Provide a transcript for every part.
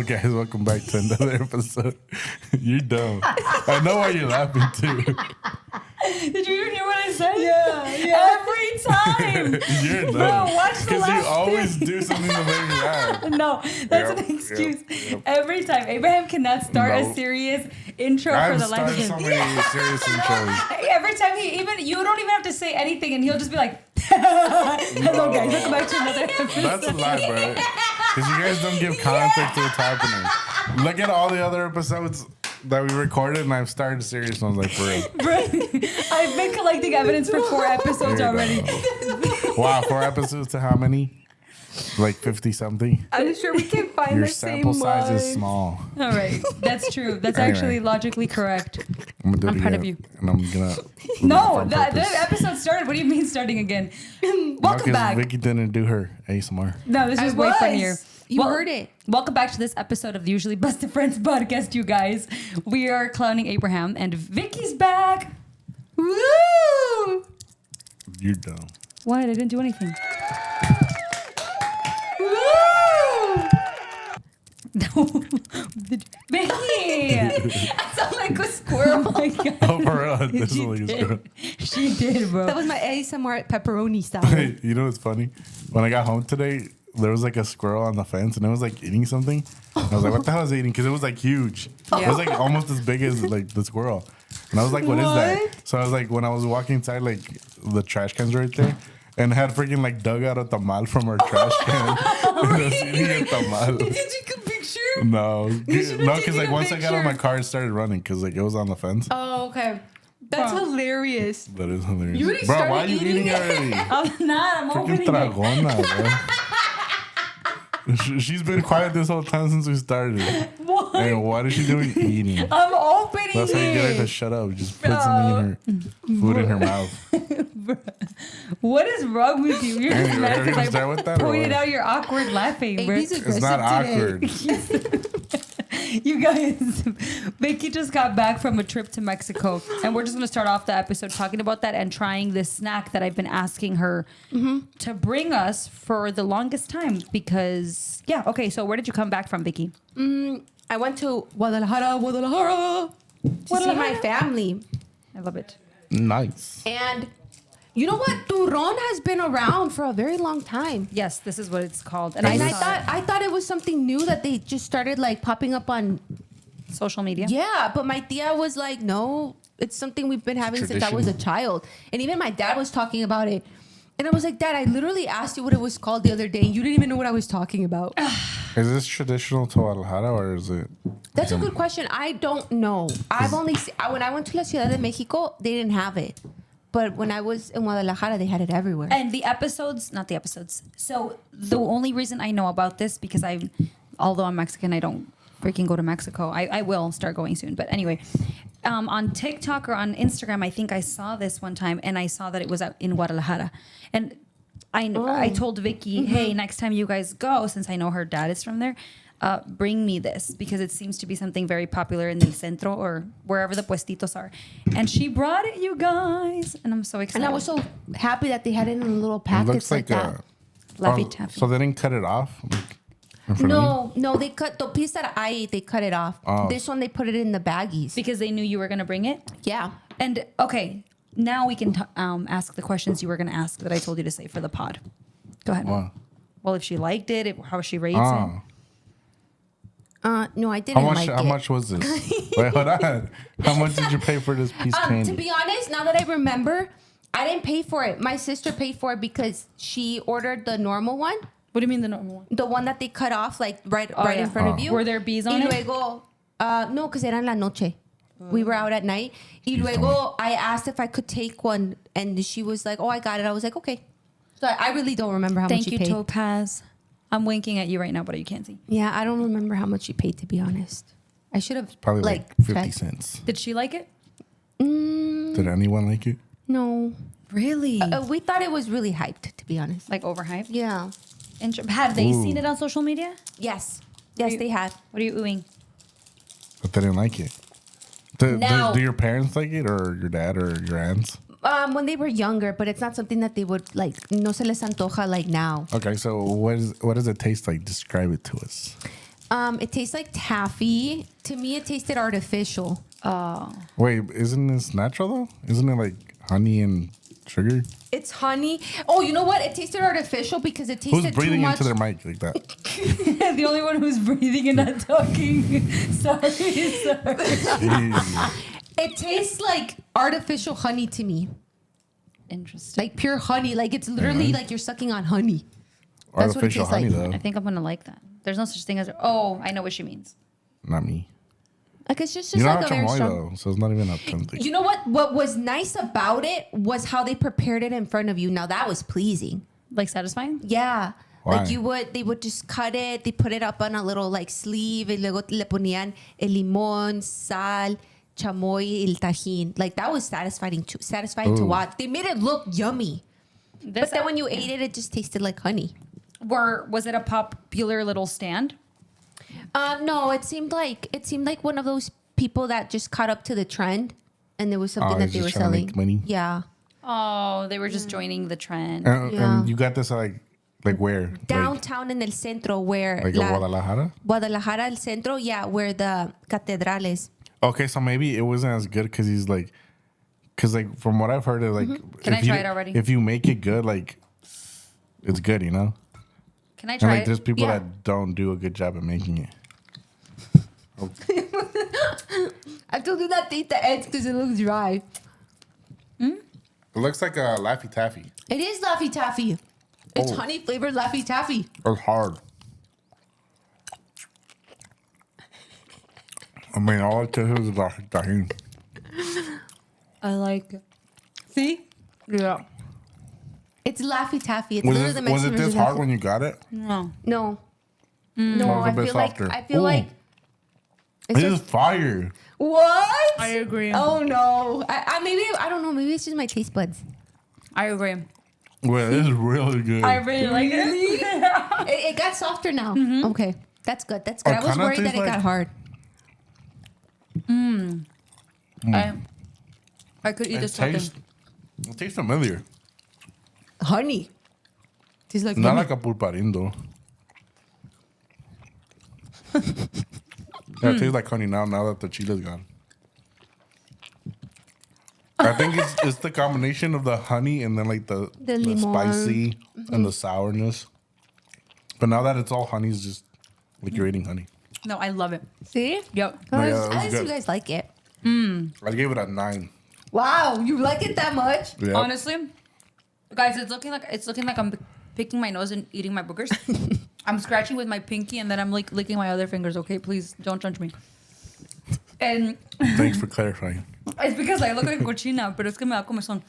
guys? Welcome back to another episode. You're dumb. I know why you're laughing too. Did you even hear what I said? Yeah. Every time. You're dumb. Bro, watch the Because last you always do something to make me laugh. No, that's Yep, an excuse. yep. Every time. Abraham cannot start No. a serious intro for I've the life of started him. so many serious intros. Every time you don't even have to say anything, and he'll just be like, "Hello, guys, welcome back to another episode." That's a lie, bro. Because you guys don't give context to what's happening. Look at all the other episodes that we recorded, and I've started serious ones like for real. Bro, I've been collecting evidence for 4 episodes You're already. dumb. Wow, 4 episodes to how many? Like 50 something. I'm sure we can find Your the same sample size one. is small. All right, that's true. That's Anyway. actually logically correct. I'm gonna do I'm it proud again, of you. and I'm gonna. No, that episode started. What do you mean starting again? Welcome back. Vicky didn't do her ASMR. No, this I was way was. funnier. You heard it. Welcome back to this episode of the Usually Busted Friends podcast, you guys. We are clowning Abraham, and Vicky's back. Woo! You're dumb. What? I didn't do anything. Vicky! I sound like a squirrel. Oh my God. Oh, for real. This is She like a did. squirrel. She did, bro. That was my ASMR pepperoni style. Hey, you know what's funny? When I got home today, there was like a squirrel on the fence, and it was like eating something. And I was like, "What the hell is it eating?" Because it was like huge. It was like almost as big as like the squirrel. And I was like, "What is that?" So I was like, when I was walking inside, like the trash cans right there, and it had freaking like dug out a tamal from our trash can. And it was eating a tamal. Did you take a picture? No, should've no, because taken like a once I got on picture. my car, it started running because like it was on the fence. Oh, okay. That's Huh. hilarious. That is hilarious. You already Bro, started why are you eating eating it? already? I'm not. I'm Freaking opening it. tragona, bro. She's been quiet this whole time since we started. What? And what is she doing? Eating. I'm opening That's how you get her to it. shut up. Just put something in her food in her mouth. What is wrong with you? You're just Hey, mad are we gonna because start with I that or pointed what? out your awkward laughing, bro. AB's It's not aggressive today. awkward. You guys, Vicky just got back from a trip to Mexico, and we're just going to start off the episode talking about that and trying this snack that I've been asking her to bring us for the longest time because, yeah, okay, so where did you come back from, Vicky? I went to Guadalajara to see my family. I love it. Nice. And you know what? Turron has been around for a very long time. Yes, this is what it's called. And And I I saw I thought it was something new that they just started like popping up on. social media. Yeah, but my tia was like, no, it's something we've been having since I was a Tradition. child. And even my dad was talking about it. And I was like, Dad, I literally asked you what it was called the other day. And you didn't even know what I was talking about. Is this traditional to Guadalajara or is it? That's a good question. I don't know. I've only when I went to La Ciudad de Mexico, they didn't have it. But when I was in Guadalajara, they had it everywhere. And the episodes, not the episodes. So the only reason I know about this because although I'm Mexican, I don't freaking go to Mexico. I will start going soon. But anyway, on TikTok or on Instagram, I think I saw this one time and I saw that it was out in Guadalajara. And I told Vicky, hey, next time you guys go, since I know her dad is from there, bring me this because it seems to be something very popular in the centro or wherever the puestitos are. And she brought it, you guys. And I'm so excited. And I was so happy that they had it in little It packets looks like that. Laffy Taffy. So they didn't cut it off? Like, in front of you? No, they cut the piece that I ate. They cut it off. Oh. This one they put it in the baggies. Because they knew you were going to bring it. Yeah. And okay, now we can ask the questions you were going to ask that I told you to say for the pod. Go ahead. Wow. Well, if she liked it, how she rates Oh. No, I didn't like it. How much was this? Wait, hold on. How much did you pay for this piece of candy? To be honest, now that I remember, I didn't pay for it. My sister paid for it because she ordered the normal one, it. What do you mean the normal one? the one that they cut off like right yeah. in front of you. Were there bees on y it? luego, no, because era en la noche. We were out at night. Y luego, I asked if I could take one, and she was like, "Oh, I got it." I was like, "Okay." So I really don't remember how much Thank she you, paid. Topaz. I'm winking at you right now, but you can't see. Yeah, I don't remember how much she paid, to be honest. I should have Probably like 50 checked. cents. Did she like it? Did anyone like it? No. Really? We thought it was really hyped, to be honest. Like overhyped? Yeah. Have they Ooh. seen it on social media? Yes. Yes, you- they had. What are you oohing? But they didn't like it. Now- Do your parents like it or your dad or your aunts? When they were younger, but it's not something that they would like. No se les antoja like now. Okay, so what does it taste like? Describe it to us. It tastes like taffy. To me, it tasted artificial. Oh. Wait, isn't this natural though? Isn't it like honey and sugar? It's honey. Oh, you know what? It tasted artificial because it tasted Who's breathing too much. into their mic like that? The only one who's breathing and not talking. Sorry. Jeez. It tastes like artificial honey to me. Interesting. Like pure honey. Like it's literally like you're sucking on honey. That's what it Artificial tastes honey like. though. I think I'm going to like that. There's no such thing as... Oh, I know what she means. Not me. Like it's just You're like not a very chamoy strong. though, so it's not even authentic. You know what? What was nice about it was how they prepared it in front of you. Now that was pleasing. Like satisfying? Yeah. Why? Like they would just cut it. They put it up on a little like sleeve. Y luego le ponían el limón, sal, chamoy, el tajín. Like that was satisfying to Ooh. watch. They made it look yummy. But then when you ate it, it just tasted like honey. Was it a popular little stand? No, it seemed like one of those people that just caught up to the trend, and there was something that he's they were just trying to selling. make money? Yeah, Oh, they were just joining the trend. Yeah. And you got this like where? downtown in el centro where Like Guadalajara? Guadalajara, el centro, yeah, where the catedral is. Okay, so maybe it wasn't as good because he's like, because like from what I've heard, like, Can if I try you- it already? If you make it good, like, it's good, you know. Can I And try like, it? there's people Yeah. that don't do a good job at making it. I told you not to eat the eggs because it looks dry. It looks like a Laffy Taffy. It is Laffy Taffy. It's Oh. honey flavored Laffy Taffy. It's hard. I mean, all it tastes is the tahini. I like it. See? Yeah. It's Laffy Taffy. It's Was literally the it Mexican this version hard of when you got it? No. No. Or No, was it I a bit feel like softer? I feel Ooh. like It is fire. what? I agree. Oh no. I maybe I don't know, maybe it's just my taste buds. I agree. Well, it is really good. I really like it. It got softer now. Okay. That's good. That's good. It I was kinda worried that tastes it got like- hard. I could eat It this whole thing. tastes familiar. Honey. Tastes like Not honey. like a pulparindo. Yeah, it tastes like honey now that the chile's gone. I think it's the combination of the honey and then like the limon. spicy and the sourness. But now that it's all honey, it's just like you're eating honey. No, I love it. See? Yep. No, yeah, Guys, that was at least you good. guys like it. I gave it a 9. Wow, you like it that much? Yeah. Honestly, guys, it's looking like I'm picking my nose and eating my boogers. I'm scratching with my pinky and then I'm like licking my other fingers. Okay, please don't judge me. And Thanks for clarifying. it's because I look like cochina, pero es que me da comezón.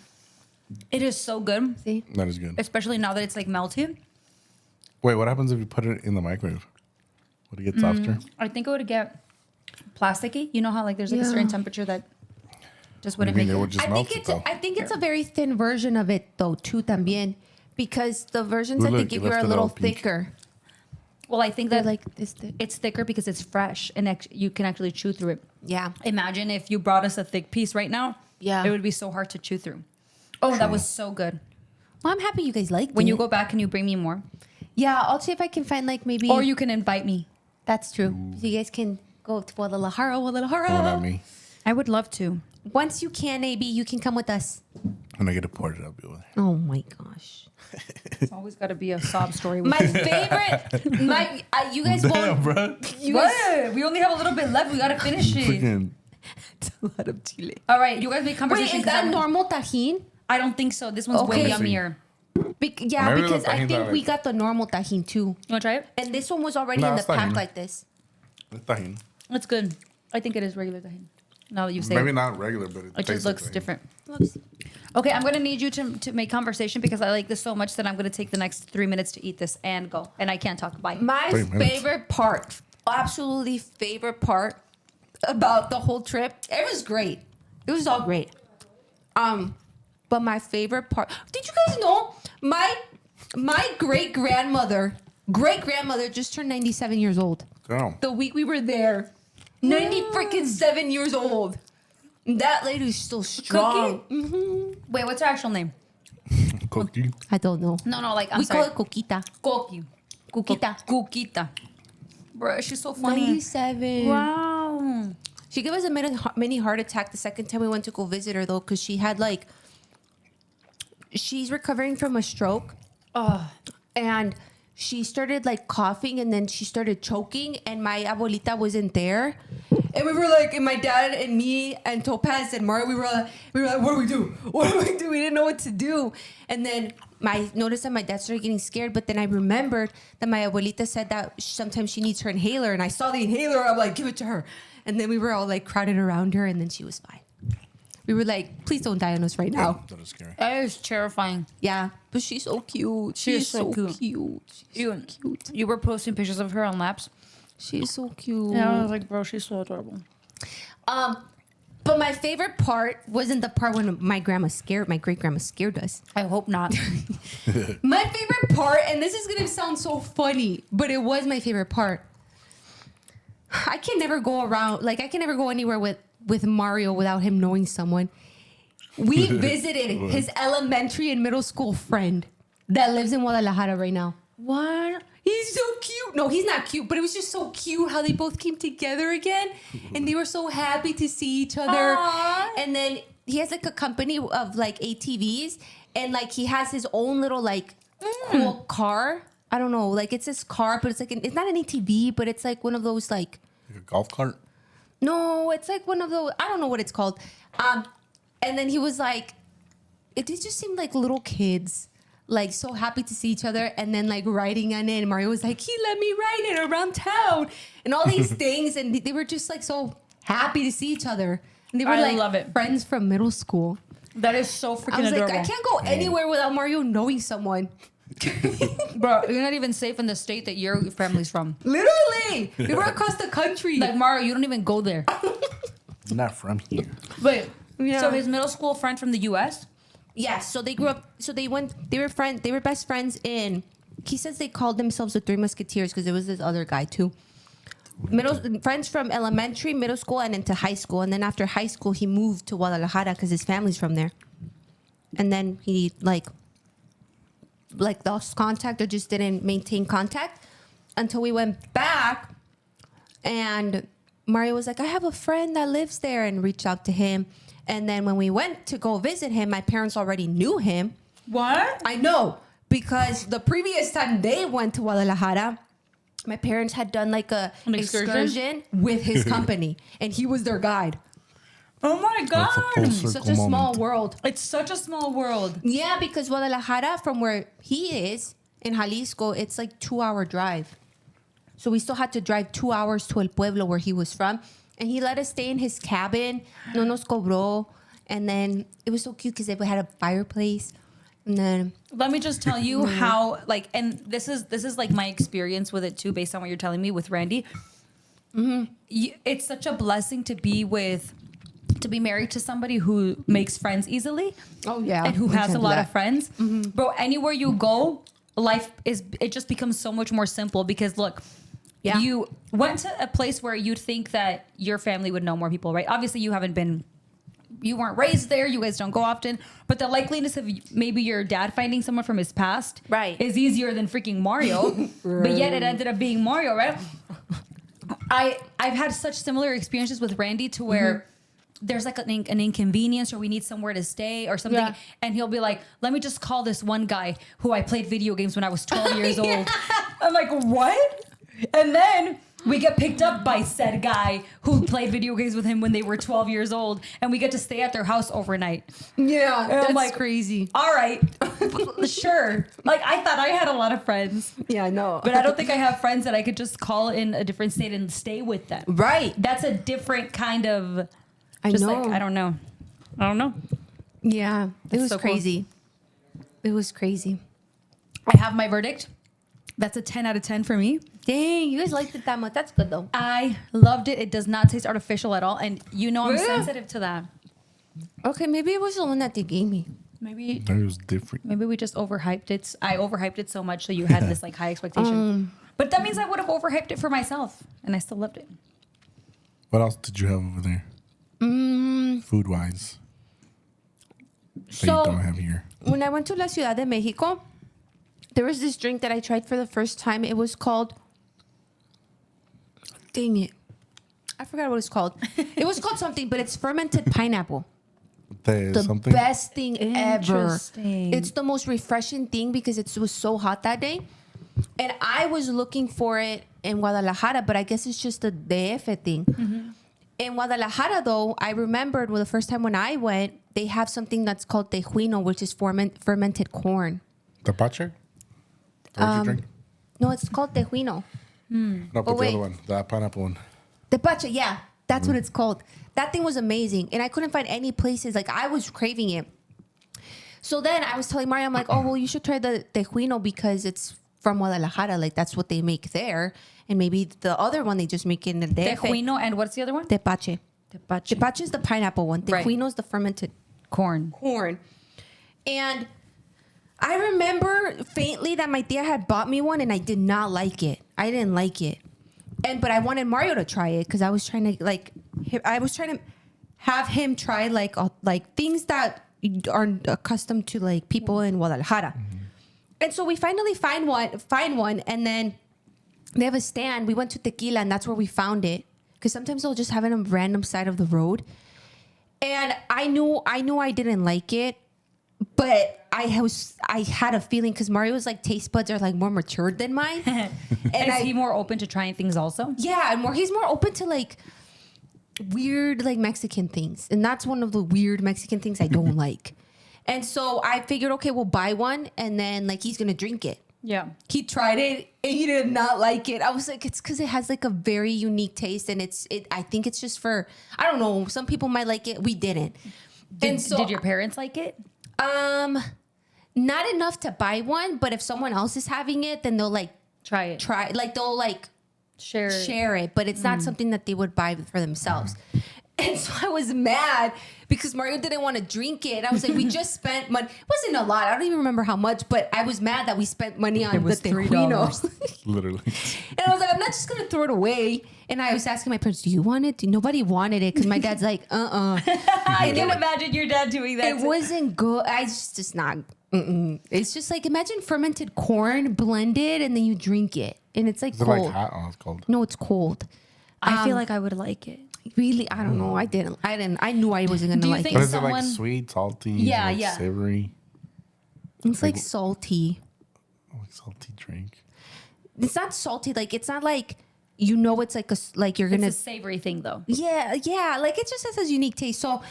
It is so good, See? That is good. especially now that it's like melted. Wait, what happens if you put it in the microwave? Would it get softer? I think it would get plasticky. You know how like there's like a Yeah. certain temperature that just What do wouldn't you mean make it it. would just melt it though? I think it's a very thin version of it though too también because the versions that they Look, give you you are a left it little all pink. thicker. Well, I think They're that like this thick. it's thicker because it's fresh and you can actually chew through it. Yeah. Imagine if you brought us a thick piece right now. Yeah. It would be so hard to chew through. Oh, that was so good. Well, I'm happy you guys liked When it. you go back, can you bring me more? Yeah, I'll see if I can find like maybe. Or you can invite me. That's true. So you guys can go to Guadalajara. Oh, not me. I would love to. Once you can, AB, you can come with us. When I get deported, I'll be over there. Oh my gosh. It's always got to be a sob story. With My you. favorite. You guys Damn, won't. bro. You guys, What? We only have a little bit left. We got to finish it. Freaking it's a lot of chile. All right, you guys make Wait, conversation. is 'cause that I'm- normal tajin? I don't think so. This one's way Okay. yummier. Yeah, Maybe the because I tajins think are we like- got the normal tajin too. You want to try it? And this one was already No, in the it's tajin. pack like this. it's tahini. It's good. I think it is regular tahini. Now that you say Maybe it. not regular, but it, It tastes just looks like tahini. different. Oops. Okay, I'm gonna need you to make conversation because I like this so much that I'm gonna take the next 3 minutes to eat this and go, and I can't talk. Bye. My 3 minutes. favorite part, absolutely favorite part about the whole trip, it was great. It was all great. But my favorite part, did you guys know my great grandmother just turned 97 years old. Damn. The week we were there, 90 freaking 7 years old. That lady's still strong. Wait, what's her actual name? Cookie. I don't know. No, like I'm We sorry. call it Coquita. Coqui. Coquita. Coquita. Bro, she's so funny. 97. Wow. She gave us a mini heart attack the second time we went to go visit her, though, because she had, like, she's recovering from a stroke. And she started, like, coughing, and then she started choking, and my abuelita wasn't there. And we were like, and my dad and me and Topaz and Mario, we were like, what do we do? What do we do? We didn't know what to do. And then I noticed that my dad started getting scared, but then I remembered that my abuelita said that sometimes she needs her inhaler, and I saw the inhaler. I'm like, give it to her. And then we were all like crowded around her, and then she was fine. We were like, please don't die on us right now. That is scary. That is terrifying. Yeah, but she's so cute. She's so cute. She's so cute. You were posting pictures of her on laps. She's so cute. Yeah, I was like, bro, she's so adorable. But my favorite part wasn't the part when my great grandma scared us. I hope not. My favorite part, and this is gonna sound so funny, but it was my favorite part. I can never go anywhere with Mario without him knowing someone. We visited his elementary and middle school friend that lives in Guadalajara right now. What? He's so cute. No, he's not cute, but it was just so cute how they both came together again. And they were so happy to see each other. Aww. And then he has like a company of like ATVs. And like he has his own little like cool car. I don't know. Like it's his car, but it's like, it's not an ATV, but it's like one of those like. Like a golf cart? No, it's like one of those. I don't know what it's called. And then he was like, it just seemed like little kids. Like so happy to see each other, and then like riding on it. And Mario was like, he let me ride it around town, and all these things. And they were just like so happy to see each other. And they were like love it. friends from middle school. That is so freaking I was adorable. like, I can't go anywhere without Mario knowing someone. Bro, you're not even safe in the state that your family's from. Literally, we were across the country. Like Mario, you don't even go there. Not from here. Wait, Yeah. so his middle school friend from the U.S.? Yeah, so they grew up. So they were best friends in. He says they called themselves the Three Musketeers because there was this other guy too. Friends from elementary, middle school, and into high school. And then after high school, he moved to Guadalajara because his family's from there. And then he like lost contact or just didn't maintain contact until we went back. And Mario was like, I have a friend that lives there, and reached out to him. And then when we went to go visit him, my parents already knew him. What? I know, because the previous time they went to Guadalajara, my parents had done like an excursion with his company, and he was their guide. Oh my That's a full God. circle Such a small moment. world. It's such a small world. Yeah, because Guadalajara, from where he is in Jalisco, it's like 2-hour drive. So we still had to drive 2 hours to El Pueblo, where he was from. And he let us stay in his cabin. No nos cobró. And then it was so cute because they had a fireplace. And then Let me just tell you how, like, and this is like my experience with it too, based on what you're telling me with Randy. It's such a blessing to be married to somebody who makes friends easily. Oh yeah, And who we has can a do lot that. of friends. Bro, anywhere you go, it just becomes so much more simple because look, Yeah. you went to a place where you'd think that your family would know more people, right? Obviously you weren't raised there, you guys don't go often, but the likeliness of maybe your dad finding someone from his past Right. is easier than freaking Mario. But yet it ended up being Mario, right? I've had such similar experiences with Randy to where there's like an inconvenience or we need somewhere to stay or something. Yeah. And he'll be like, let me just call this one guy who I played video games when I was 12 years old. I'm like, what? And then we get picked up by said guy who played video games with him when they were 12 years old. And we get to stay at their house overnight. Yeah, And that's I'm like, crazy. All right, sure. Like I thought I had a lot of friends. Yeah, I know. But I don't think I have friends that I could just call in a different state and stay with them. Right. That's a different kind of. I Just know. like I don't know. Yeah, it was so cool. crazy. It was crazy. I have my verdict. That's a 10 out of 10 for me. Dang, you guys liked it that much. That's good though. I loved it. It does not taste artificial at all, and I'm Yeah. sensitive to that. Okay, maybe it was the one that they gave me. Maybe That was different. we just overhyped it. I overhyped it so much, so you had this like high expectation. But that means I would have overhyped it for myself, and I still loved it. What else did you have over there? Food wise. That you don't have here. When I went to La Ciudad de Mexico, there was this drink that I tried for the first time. It was called dang it. I forgot what it's called. It was called something, but it's fermented pineapple. The something. best thing ever. Interesting. It's the most refreshing thing because it was so hot that day. And I was looking for it in Guadalajara, but I guess it's just a DF thing. Mm-hmm. In Guadalajara, though, I remembered the first time when I went, they have something that's called tejuino, which is fermented corn. Tepache? What you drink? No, it's called tejuino. No, but the other one, the pineapple one. Tepache, yeah. That's what it's called. That thing was amazing. And I couldn't find any places. Like, I was craving it. So then I was telling Mario, I'm like, oh, well, you should try the tejuino because it's from Guadalajara. Like, that's what they make there. And maybe the other one, they just make it in the DF. Tejuino, and what's the other one? Tepache. Tepache. Tepache is the pineapple one. Right. Tejuino is the fermented Corn. And I remember faintly that my tia had bought me one and I did not like it. I didn't like it. But I wanted Mario to try it because I was trying to have him try like things that aren't accustomed to like people in Guadalajara. Mm-hmm. And so we finally find one, and then they have a stand. We went to Tequila, and that's where we found it. Because sometimes they'll just have it on a random side of the road. And I knew I didn't like it, but I had a feeling because Mario's like taste buds are like more matured than mine. And is he more open to trying things also? Yeah, he's more open to like weird like Mexican things, and that's one of the weird Mexican things I don't like. And so I figured, okay, we'll buy one, and then like he's gonna drink it. Yeah. He tried it and he did not like it. I was like, it's because it has like a very unique taste, and I think it's just for, I don't know, some people might like it. We didn't. Did your parents like it? Not enough to buy one, but if someone else is having it, then they'll like Try it. They'll like share it, but it's not something that they would buy for themselves. And so I was mad because Mario didn't want to drink it. I was like, we just spent money. It wasn't a lot. I don't even remember how much, but I was mad that we spent money on the tejuino. Literally. And I was like, I'm not just going to throw it away. And I was asking my parents, do you want it? Nobody wanted it because my dad's like, I can imagine your dad doing that. It wasn't good. Just not. It's just like, imagine fermented corn blended and then you drink it. And it's like Is it cold. like hot? Oh, it's cold. No, it's cold. I feel like I would like it. Really? I don't know. I didn't. I knew I wasn't going to like think it. But is it like someone- sweet, salty, Yeah, like yeah. savory? It's like salty. Like salty drink. It's not salty. Like, it's not like, it's like like you're going It's to. a savory thing though. Yeah. Like, it just has a unique taste. So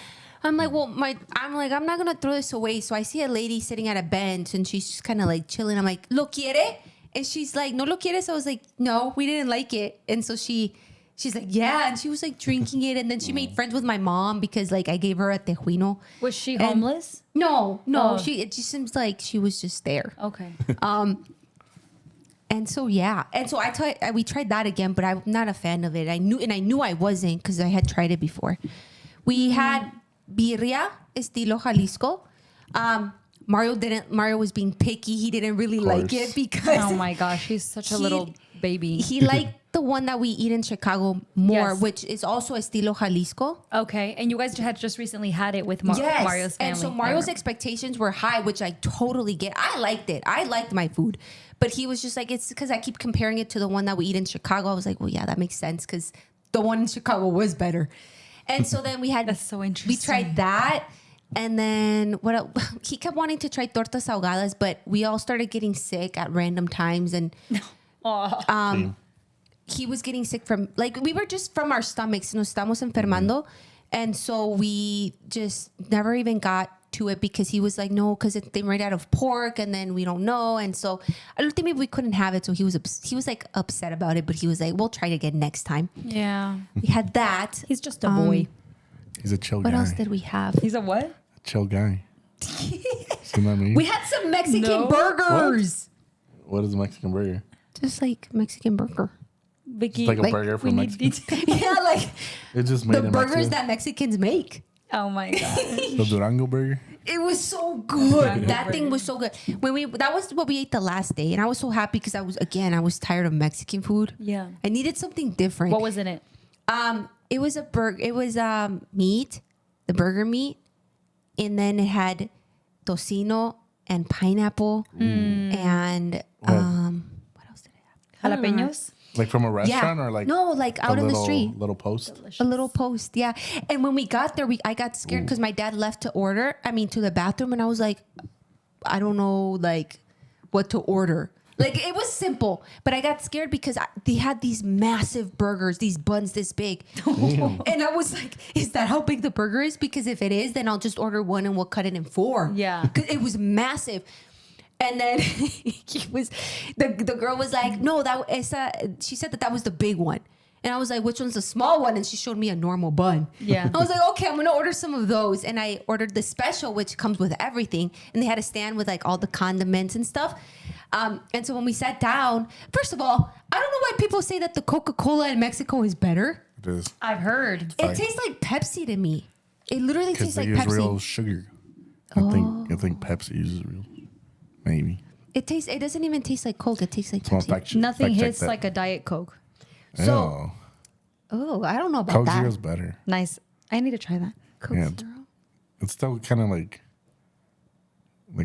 I'm like, I'm not going to throw this away. So I see a lady sitting at a bench and she's just kind of like chilling. I'm like, ¿lo quiere? And she's like, ¿no lo quieres? I was like, no, we didn't like it. And so she's like, yeah. And she was like drinking it. And then she made friends with my mom because like I gave her a tejuino. Was she homeless? No. Oh. It just seems like she was just there. Okay. And so, yeah. And so we tried that again, but I'm not a fan of it. I knew I wasn't because I had tried it before. We had birria estilo Jalisco. Mario was being picky. He didn't really like it because Oh my gosh, he's such a little baby. he liked the one that we eat in Chicago more, Yes. which is also estilo Jalisco. Okay, and you guys had just recently had it with Mario's family. And so Mario's expectations were high, which I totally get. I liked it. I liked my food. But he was just like, it's because I keep comparing it to the one that we eat in Chicago. I was like, well, yeah, that makes sense because the one in Chicago was better. And so then we had... That's so interesting. We tried that. And then what else? He kept wanting to try tortas ahogadas, but we all started getting sick at random times. And he was getting sick from, like, we were just from our stomachs. Nos estamos enfermando. And so we just never even got to it because he was like, no, because they made out of pork and then we don't know. And so ultimately we couldn't have it. So he was like upset about it, but he was like, we'll try it again next time. Yeah. We had that. He's just a boy. He's a chill guy. What else did we have? He's a what? A chill guy. See what I mean? We had some Mexican burgers. What is a Mexican burger? Just like Mexican burger. Vicky, It's like a burger from Mexico. Yeah, like It's just made the in burgers Mexico. that Mexicans make. Oh my god. The Durango burger. It was so good. That thing was so good. That was what we ate the last day, and I was so happy because I was tired of Mexican food. Yeah. I needed something different. What was in it? It was a burger. It was meat, the burger meat, and then it had tocino and pineapple and what else did it have? Jalapenos? Like from a restaurant or like no, like out in the street. Little post. Delicious. A little post, yeah. And when we got there, I got scared because my dad left to the bathroom, and I was like, I don't know, like, what to order. Like, it was simple, but I got scared because they had these massive burgers, these buns this big. And I was like, is that how big the burger is? Because if it is, then I'll just order one and we'll cut it in 4. Yeah. 'Cause it was massive. And then the girl was like, no, she said that was the big one. And I was like, which one's the small one? And she showed me a normal bun. Yeah. I was like, okay, I'm going to order some of those. And I ordered the special, which comes with everything. And they had a stand with like all the condiments and stuff. And so when we sat down, first of all, I don't know why people say that the Coca-Cola in Mexico is better. It is. I've heard. It tastes like Pepsi to me. It literally Because tastes they like use Pepsi. real sugar. I think Pepsi uses real. Maybe. It doesn't even taste like Coke. It tastes like Come on, Pepsi. Nothing fact check hits that. like a Diet Coke. So- Oh, I don't know about Coke that. Zero's better. Nice. I need to try that. Coke Yeah. Zero. It's still kind of like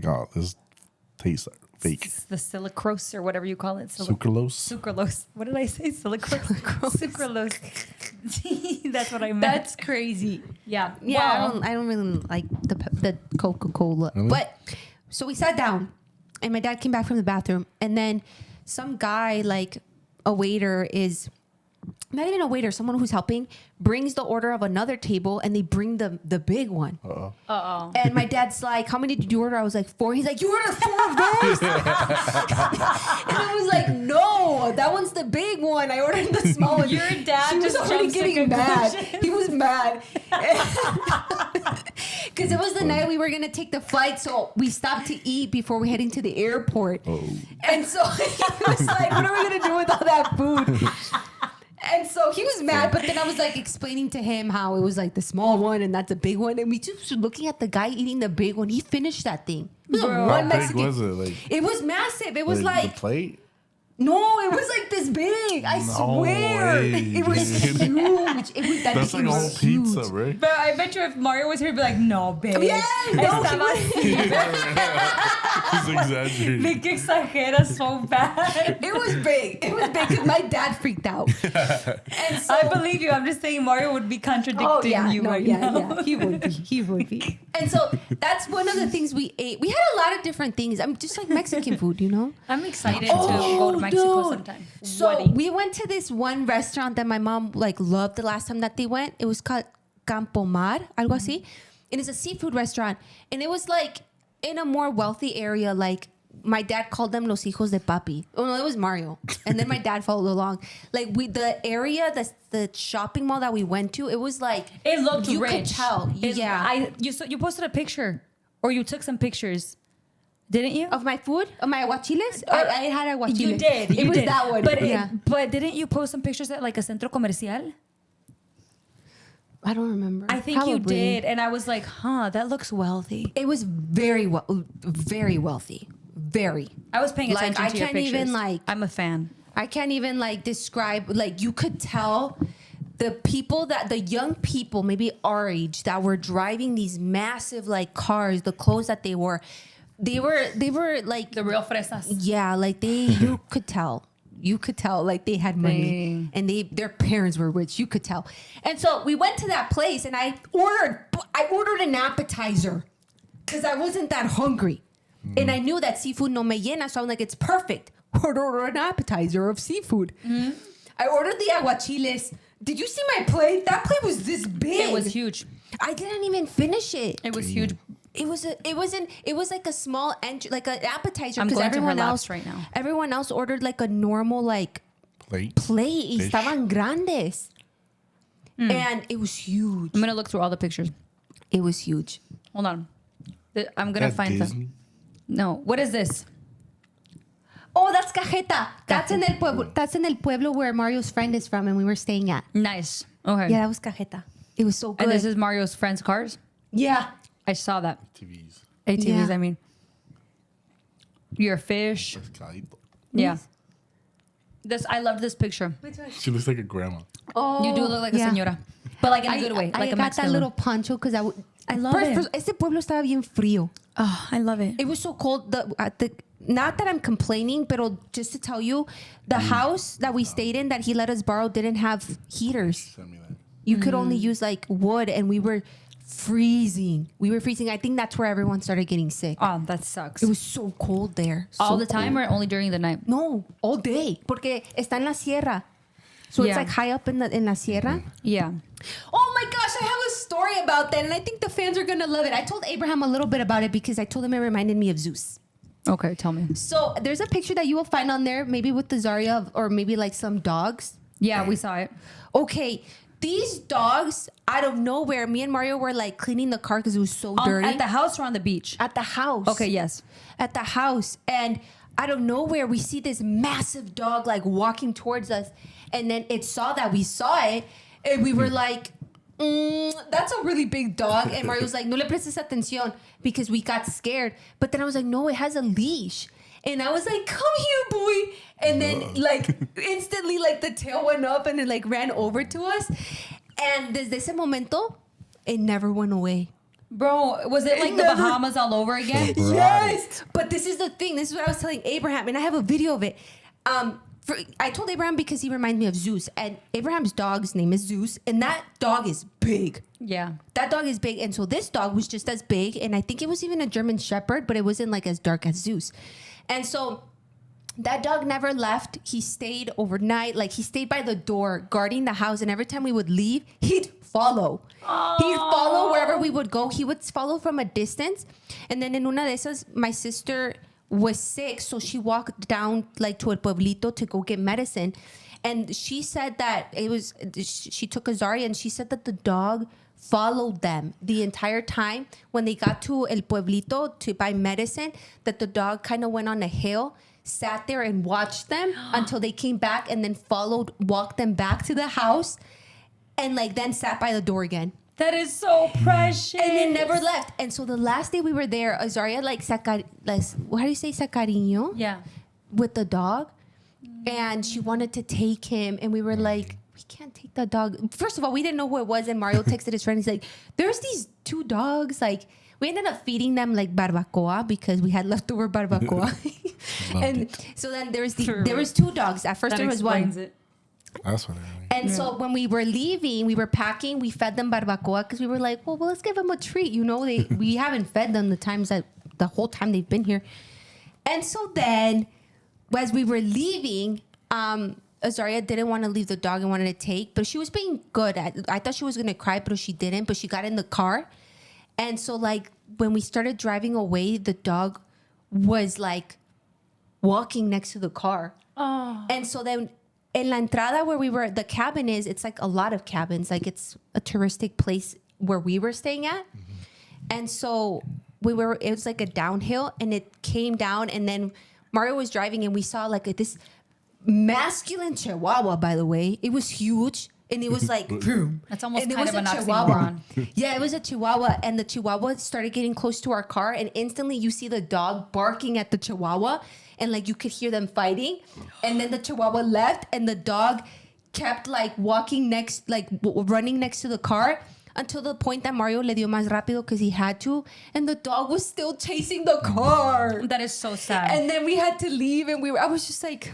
oh, this tastes fake. It's the silicrose or whatever you call it. Sucralose. Sucralose. What did I say? Silicrose. Sucralose. That's what I meant. That's crazy. Yeah. Yeah, Well, I don't really like the Coca-Cola. Really? But so we sat down, and my dad came back from the bathroom, and then some guy, like a waiter, is not even a waiter, someone who's helping, brings the order of another table, and they bring the big one. uh-oh. And my dad's like, how many did you order? I was like, 4. He's like, you ordered 4 of those? And I was like, no, that one's the big one. I ordered the small one. Your dad He was just already jumps to getting mad. conclusions. He was mad. Because it was the night we were going to take the flight. So we stopped to eat before we heading to the airport. Oh. And so he was like, what are we going to do with all that food? And so he was mad, but then I was like explaining to him how it was like the small one and that's a big one. And we just were looking at the guy eating the big one. He finished that thing. It was Bro. one How big Mexican. was it? Like, It was massive. It was like, the plate? no, it was like this big. I No swear. way, It was dude. huge. It was, That's like a whole pizza, right? But I bet you if Mario was here, he'd be like, no, babe. Yeah, no, Estaba así. He's exaggerating. De que exagera so bad. It was big. It was big because my dad freaked out. And so, I believe you. I'm just saying Mario would be contradicting you right now. Yeah. He would be. He would be. And so that's one of the things we ate. We had a lot of different things. I'm just like Mexican food, you know? I'm excited to go to Mexico sometime. So What? we went to this one restaurant that my mom like loved the last time that they went. It was called Campo Mar, algo así. And it's a seafood restaurant. And it was like in a more wealthy area, like my dad called them Los Hijos de Papi. Oh no, it was Mario. And then my dad followed along. Like the area, the shopping mall that we went to, it was like It looked you rich. could tell. You posted a picture, or you took some pictures, didn't you? Of my food? Of my aguachiles? I had aguachiles. You did. It You was did. that one. But yeah. but didn't you post some pictures at like a centro comercial? I don't remember. I think you Probably. did, and I was like, huh, that looks wealthy. It was very wealthy. Very. I was paying Like, attention I to your can't pictures. even, like- I'm a fan. I can't even like describe, like you could tell the young people, maybe our age, that were driving these massive like cars, the clothes that they wore like, The real fresas. yeah, like you could tell. You could tell like they had money and their parents were rich. You could tell. And so we went to that place and I ordered an appetizer because I wasn't that hungry. And I knew that seafood no me llena, so I'm like, it's perfect. Order an appetizer of seafood. Mm-hmm. I ordered the aguachiles. Did you see my plate? That plate was this big. It was huge. I didn't even finish it. It was huge. It was like a small like an appetizer I'm because going to her everyone laps else right now. Everyone else ordered like a normal like Plate. plate. Y Dish. estaban grandes. And it was huge. I'm gonna look through all the pictures. It was huge. Hold on. I'm gonna At find Disney? them. No. What is this? Oh, that's cajeta. That's in el pueblo where Mario's friend is from and we were staying at. Nice. Okay. Yeah, that was cajeta. It was so good. And this is Mario's friend's cars? yeah. I saw that. TVs. ATVs, Yeah. I mean. Your fish. Pescadito. Yeah. I loved this picture. She looks like a grandma. Oh, You do look like yeah. a señora. But like in a good way. I Like a got Mexican that little one. poncho because I love it. Ese pueblo estaba bien frío. Oh, I love it. It was so cold. not that I'm complaining, but just to tell you, the house that we stayed in that he let us borrow didn't have heaters. Send me that. You could only use like wood, and we were freezing. I think that's where everyone started getting sick. Oh, that sucks. It was so cold there. All So the time cold. or only during the night? No, all day. Porque está en la sierra. So it's Yeah. like high up in la sierra. Yeah. Oh my gosh, I have a story about that, and I think the fans are gonna love it. I told Abraham a little bit about it because I told him it reminded me of Zeus. Okay, tell me. So there's a picture that you will find on there, maybe with the Zarya or maybe like some dogs. Yeah, we saw it. Okay, these dogs out of nowhere, me and Mario were like cleaning the car because it was so dirty. At the house or on the beach? At the house. Okay, yes. At the house. And out of nowhere, we see this massive dog like walking towards us. And then it saw that we saw it. And we were like, that's a really big dog. And Mario was like, no le prestes atención, because we got scared. But then I was like, no, it has a leash. And I was like, come here, boy. And then like instantly like the tail went up and it like ran over to us. And desde ese momento, it never went away. Bro, was it like the Bahamas all over again? Yes. But this is the thing. This is what I was telling Abraham. And I have a video of it. I told Abraham because he reminds me of Zeus. And Abraham's dog's name is Zeus. And that dog is big. Yeah. That dog is big. And so this dog was just as big. And I think it was even a German Shepherd, but it wasn't like as dark as Zeus. And so that dog never left. He stayed overnight. Like he stayed by the door guarding the house. And every time we would leave, he'd follow. He'd follow wherever we would go. He would follow from a distance. And then in una de esas, my sister was sick. So she walked down like to El Pueblito to go get medicine. And she said that she took a Zarya and she said that the dog followed them the entire time when they got to El Pueblito to buy medicine, that the dog kind of went on a hill, sat there and watched them until they came back, and then walked them back to the house, and like then sat by the door again. That is so precious. And it never left. And so the last day we were there, Zarya like how do you say cariño? Yeah. With the dog. And she wanted to take him. And we were like, we can't take the dog. First of all, we didn't know who it was. And Mario texted his friend. He's like, there's these two dogs. Like, we ended up feeding them like barbacoa because we had leftover barbacoa. And so then there was two dogs. At first there was one. It. That's what I mean. And so when we were leaving, we were packing, we fed them barbacoa because we were like, well, let's give them a treat. You know, we haven't fed them the whole time they've been here. And so then as we were leaving, Zarya didn't want to leave the dog and wanted to take, but she was being good. I thought she was going to cry, but she didn't. But she got in the car. And so like when we started driving away, the dog was like walking next to the car. Oh. And so then in la entrada where we were, the cabin is, it's like a lot of cabins. Like it's a touristic place where we were staying at. Mm-hmm. And so it was like a downhill and it came down, and then Mario was driving and we saw like this masculine Chihuahua, by the way. It was huge. And it was like, boom. That's almost and it kind was of a an Chihuahua. oxymoron. Yeah, it was a Chihuahua. And the Chihuahua started getting close to our car. And instantly you see the dog barking at the Chihuahua. And like you could hear them fighting. And then the Chihuahua left. And the dog kept like walking running next to the car. Until the point that Mario le dio más rápido because he had to. And the dog was still chasing the car. That is so sad. And then we had to leave. And I was just like,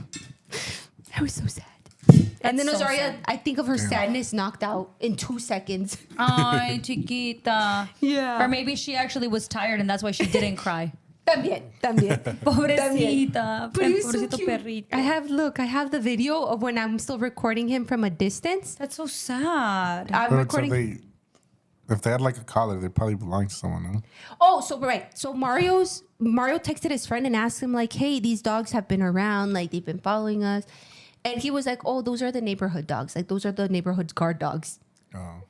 I was so sad. And then That's so Zarya, sad. I think of her sadness knocked out in 2 seconds. Ay, chiquita. Yeah. Or maybe she actually was tired and that's why she didn't cry. También. Pobrecita. But he was so Pobrecito cute. perrito. I have the video of when I'm still recording him from a distance. That's so sad. I'm But recording. if they had like a collar, they probably belong to someone, no? Oh, so right. So Mario texted his friend and asked him like, hey, these dogs have been around. Like they've been following us. And he was like, oh, those are the neighborhood dogs. Like those are the neighborhood's guard dogs. Oh.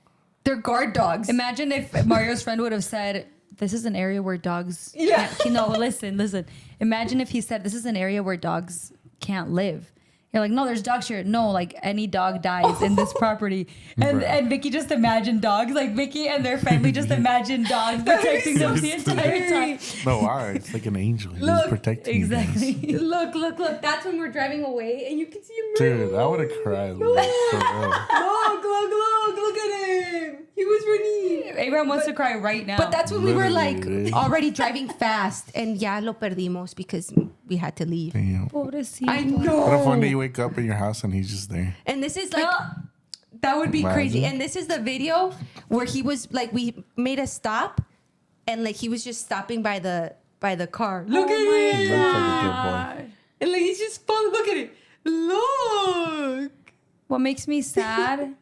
They're guard dogs. Imagine if Mario's friend would have said, this is an area where dogs Yeah. can't. No, listen. Imagine if he said, this is an area where dogs can't live. You're like, no, there's dogs here. No, like any dog dies in this property. And Vicky just imagined dogs. Like Vicky and their family just imagined dogs protecting them the entire time. No, why? It's like an angel. He's Look, protecting you guys. Exactly. Look. That's when we're driving away and you can see him. Dude, I would have cried. Like, for real. Look at him. He was running. Abraham wants to cry right now. But that's when we were like Literally, dude. already driving fast. And ya lo perdimos because we had to leave. Damn. Pobrecito. I know. What if one day you wake up in your house and he's just there? And this is like, that would be crazy. Imagine. And this is the video where he was like, we made a stop, and like he was just stopping by the car. Look at it. He looks like a good boy. And like he's just fun. Look at it. Look. What makes me sad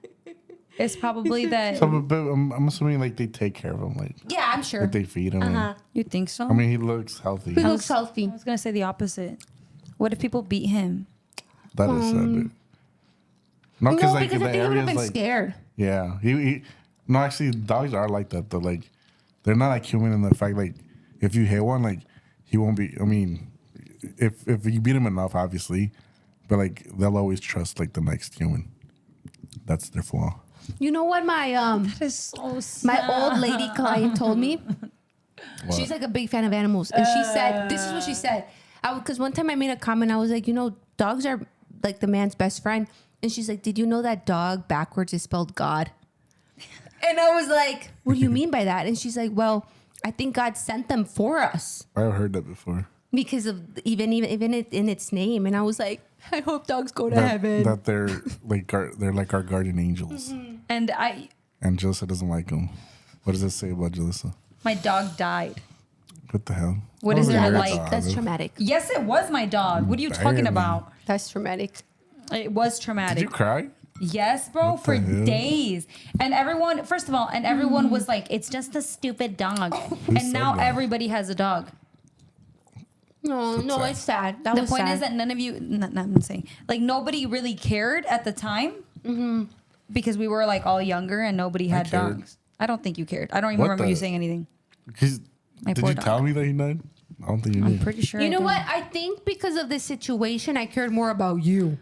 is probably that. So, but I'm assuming like they take care of him, like Yeah, I'm sure. they feed him. and- You think so? I mean, he looks healthy. He looks healthy. I was gonna say the opposite. What if people beat him? That is sad. Dude. No, No, because like because the I think he would area have is been like scared. yeah. He no, actually, dogs are like that. Though, like they're not like human in the fact like if you hit one, like he won't be. I mean, if you beat him enough, obviously, but like they'll always trust like the next human. That's their flaw. You know what my That is so sad. my old lady client told me? What? She's like a big fan of animals. And she said, this is what she said. Because one time I made a comment, I was like, you know, dogs are like the man's best friend. And she's like, did you know that dog backwards is spelled God? And I was like, what do you mean by that? And she's like, well, I think God sent them for us I've heard that before. because of even in its name. And I was like, I hope dogs go to heaven. That they're like our guardian angels. And And Julissa doesn't like them. What does it say about Julissa? my dog died. What the hell? What is Oh, there your like- dog. That's traumatic. Yes, it was my dog. What are you talking Damn. about? That's traumatic. It was Did traumatic. you cry? Yes, bro, What for the hell? days. And everyone, first of all, and everyone was like, it's just a stupid dog. And said now that? everybody has a dog. No, no, sad. it's sad. That The was point sad. is that none of you, I'm saying, like nobody really cared at the time because we were like all younger and nobody had cared. dogs. I don't think you cared. I don't even What remember the- you saying anything. My Did poor you dog. tell me that he died? I don't think you I'm did. pretty sure. You I know did. what? I think because of this situation, I cared more about you.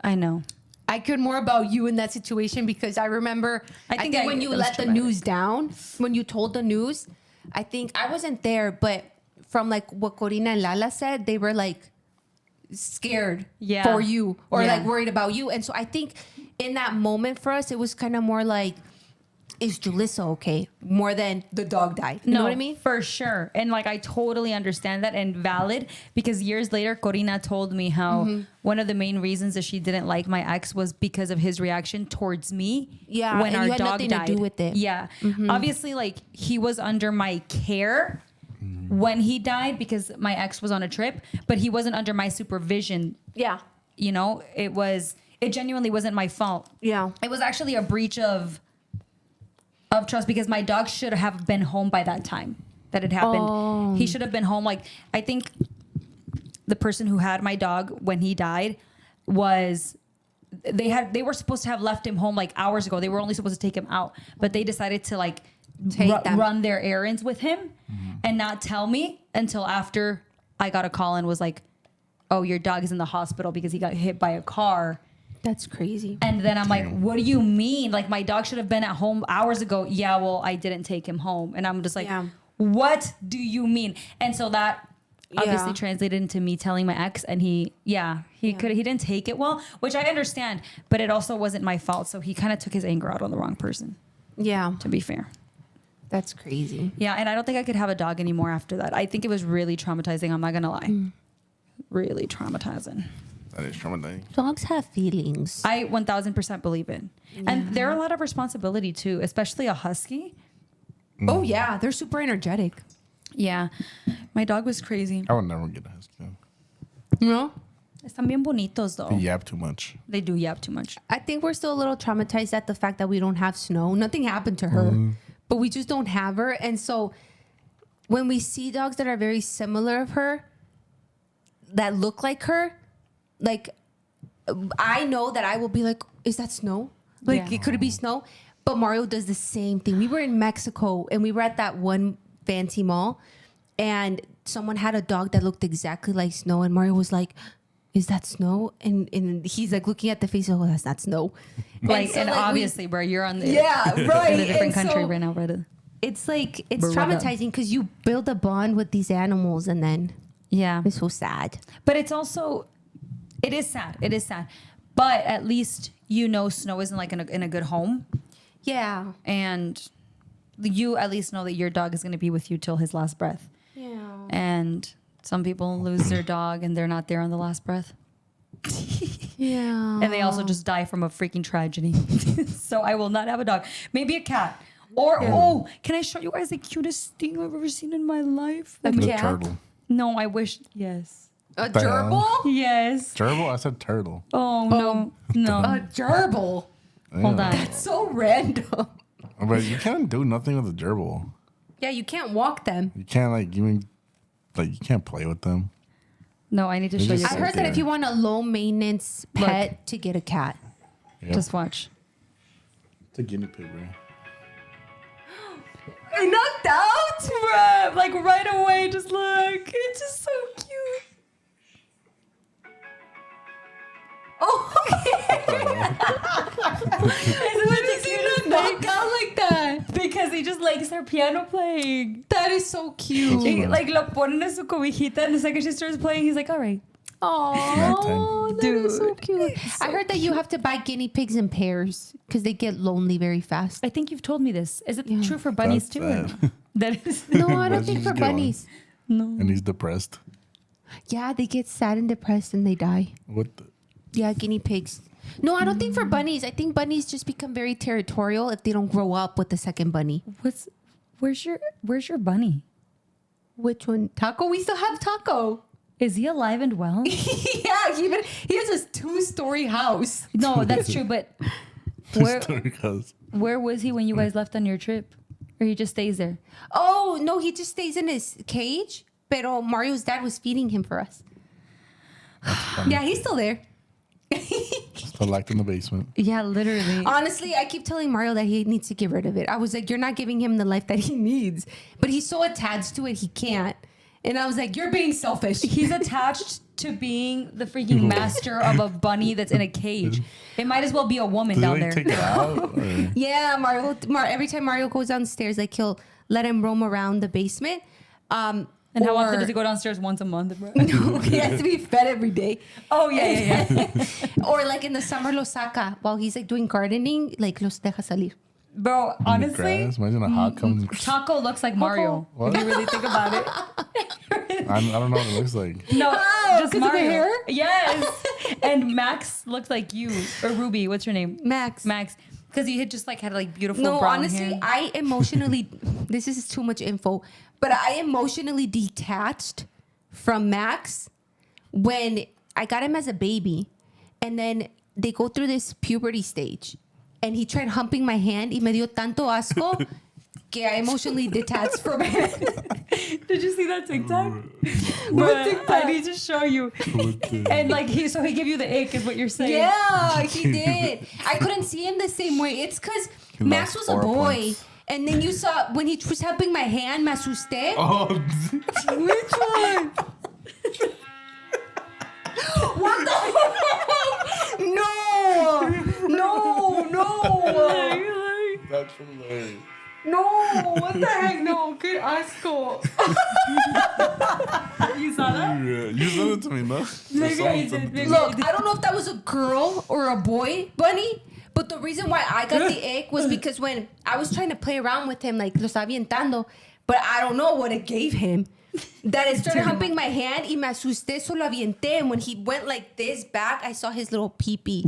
I know. I cared more about you in that situation because I remember. I think when you that was let the traumatic. news down, when you told the news, I think I wasn't there, but from like what Corina and Lala said, they were like scared Yeah. for you or Yeah. like worried about you, and so I think in that moment for us, it was kind of more like, is Julissa okay? More than the dog died. You know what I mean? For sure. And like I totally understand that and valid because years later Corina told me how one of the main reasons that she didn't like my ex was because of his reaction towards me Yeah, when and our you had dog nothing died. to do with it. Yeah. Obviously like he was under my care when he died because my ex was on a trip, but he wasn't under my supervision. Yeah. You know, it genuinely wasn't my fault. Yeah. It was actually a breach of trust because my dog should have been home by that time that it happened. Oh. He should have been home. Like I think the person who had my dog when he died was they were supposed to have left him home like hours ago. They were only supposed to take him out, but they decided to like run their errands with him and not tell me until after I got a call and was like, "Oh, your dog is in the hospital because he got hit by a car." That's crazy. And then I'm like, what do you mean? Like, my dog should have been at home hours ago. Yeah, well, I didn't take him home. And I'm just like, Yeah. what do you mean? And so that obviously Yeah. translated into me telling my ex, and he didn't take it well, which I understand, but it also wasn't my fault. So he kind of took his anger out on the wrong person, Yeah. to be fair. That's crazy. Yeah, and I don't think I could have a dog anymore after that. I think it was really traumatizing. I'm not gonna lie. Really traumatizing. That is traumatizing. Dogs have feelings. I 1000% believe it. And they're a lot of responsibility too, especially a husky. Oh yeah, they're super energetic. Yeah. My dog was crazy. I would never get a husky. You know? Están bien bonitos They though. yap too much. They do yap too much. I think we're still a little traumatized at the fact that we don't have Snow. Nothing happened to her, but we just don't have her. And so when we see dogs that are very similar of her, that look like her, like I know that I will be like, is that Snow? Like, Yeah. could it be Snow? But Mario does the same thing. We were in Mexico and we were at that one fancy mall and someone had a dog that looked exactly like Snow. And Mario was like, is that Snow? And he's like looking at the face, oh, that's not Snow. Like, so, and like, obviously, bro, you're on the Yeah, right. in a different And country so- right now, brother. it's like, it's We're right up. traumatizing because you build a bond with these animals and then Yeah. it's so sad. But it's also, it is sad. It is sad. But at least you know Snow isn't like in a good home. Yeah. And you at least know that your dog is going to be with you till his last breath. Yeah. And Some people lose their dog and they're not there on the last breath. Yeah. And they also just die from a freaking tragedy. So I will not have a dog. Maybe a cat. Or, oh, can I show you guys the cutest thing I've ever seen in my life? A The cat? turtle. No, I wish. Yes. A The hell? gerbil? Yes. Gerbil? I said turtle. Oh, no. No. A gerbil? Hold on. That's so random. But you can't do nothing with a gerbil. Yeah, you can't walk them. You can't you can't play with them. No, I need to They show you just I guys. heard that if you want a low maintenance Look. pet to get a cat. Yep. Just watch. It's a guinea pig, right? I knocked out? Bruh, like right away, just look. It's just so cute. Oh, Isn't it the cutest knock thing? out like that? Because he just likes her piano playing. That is so cute. That's Like lo ponen en su cobijita and the second she starts playing, he's like, all right. Oh, that is so Dude. cute. I heard that you have to buy guinea pigs in pairs because they get lonely very fast. I think you've told me this. Is it Yeah. true for bunnies That's too? Or sad. no? That is No, I don't Let's think just for go on. bunnies. no. And he's depressed. Yeah, they get sad and depressed and they die. What the? Yeah, guinea pigs. No, I don't think for bunnies. I think bunnies just become very territorial if they don't grow up with the second bunny. Where's your bunny? Which one? Taco? We still have Taco. Is he alive and well? Yeah, he has a 2-story house. No, that's true. But where Because where was he when you guys left on your trip? Or he just stays there? Oh, no, he just stays in his cage. Pero Mario's dad was feeding him for us. Yeah, he's still there. still locked in the basement. Yeah, literally. Honestly, I keep telling Mario that he needs to get rid of it. I was like, you're not giving him the life that he needs. But he's so attached to it, he can't. And I was like, you're being selfish. He's attached to being the freaking master of a bunny that's in a cage. It might as well be a woman Did down they there. take it out? Or? Yeah, every time Mario goes downstairs, like he'll let him roam around the basement. And how often does he go downstairs? Once a month, bro? No, he has to be fed every day. Oh, yeah. Or like in the summer, los saca. While he's like doing gardening, like los deja salir. Bro, In the honestly, grass? Imagine a hawk comes. Taco looks like Mario. What? If you really think about it. I don't know what it looks like. No, Oh, just 'cause of the Mario. hair? Yes. And Max looks like you. Or Ruby, what's your name? Max. Max. Because you had just like had like beautiful No, brown honestly, hair. I emotionally, this is too much info, but I emotionally detached from Max when I got him as a baby. And then they go through this puberty stage. And he tried humping my hand y me dio tanto asco que I emotionally detached from him. Did you see that TikTok? What I need to show you. And like he gave you the ick is what you're saying. Yeah, he did. I couldn't see him the same way. It's because He Max lost was a 4 boy. points. And then you saw when he was helping my hand, me asusté. Oh, Which one? What the heck? No. that's hilarious. No, what the heck? No, qué asco. You saw that? Yeah, you sent it to me, no? Maybe I did. Maybe Look, I don't know if that was a girl or a boy bunny, but the reason why I got the ick was because when I was trying to play around with him, like, lo estaba avientando, but I don't know what it gave him. That it started humping my hand y me asusté, so lo avienté. And when he went like this back, I saw his little pee-pee.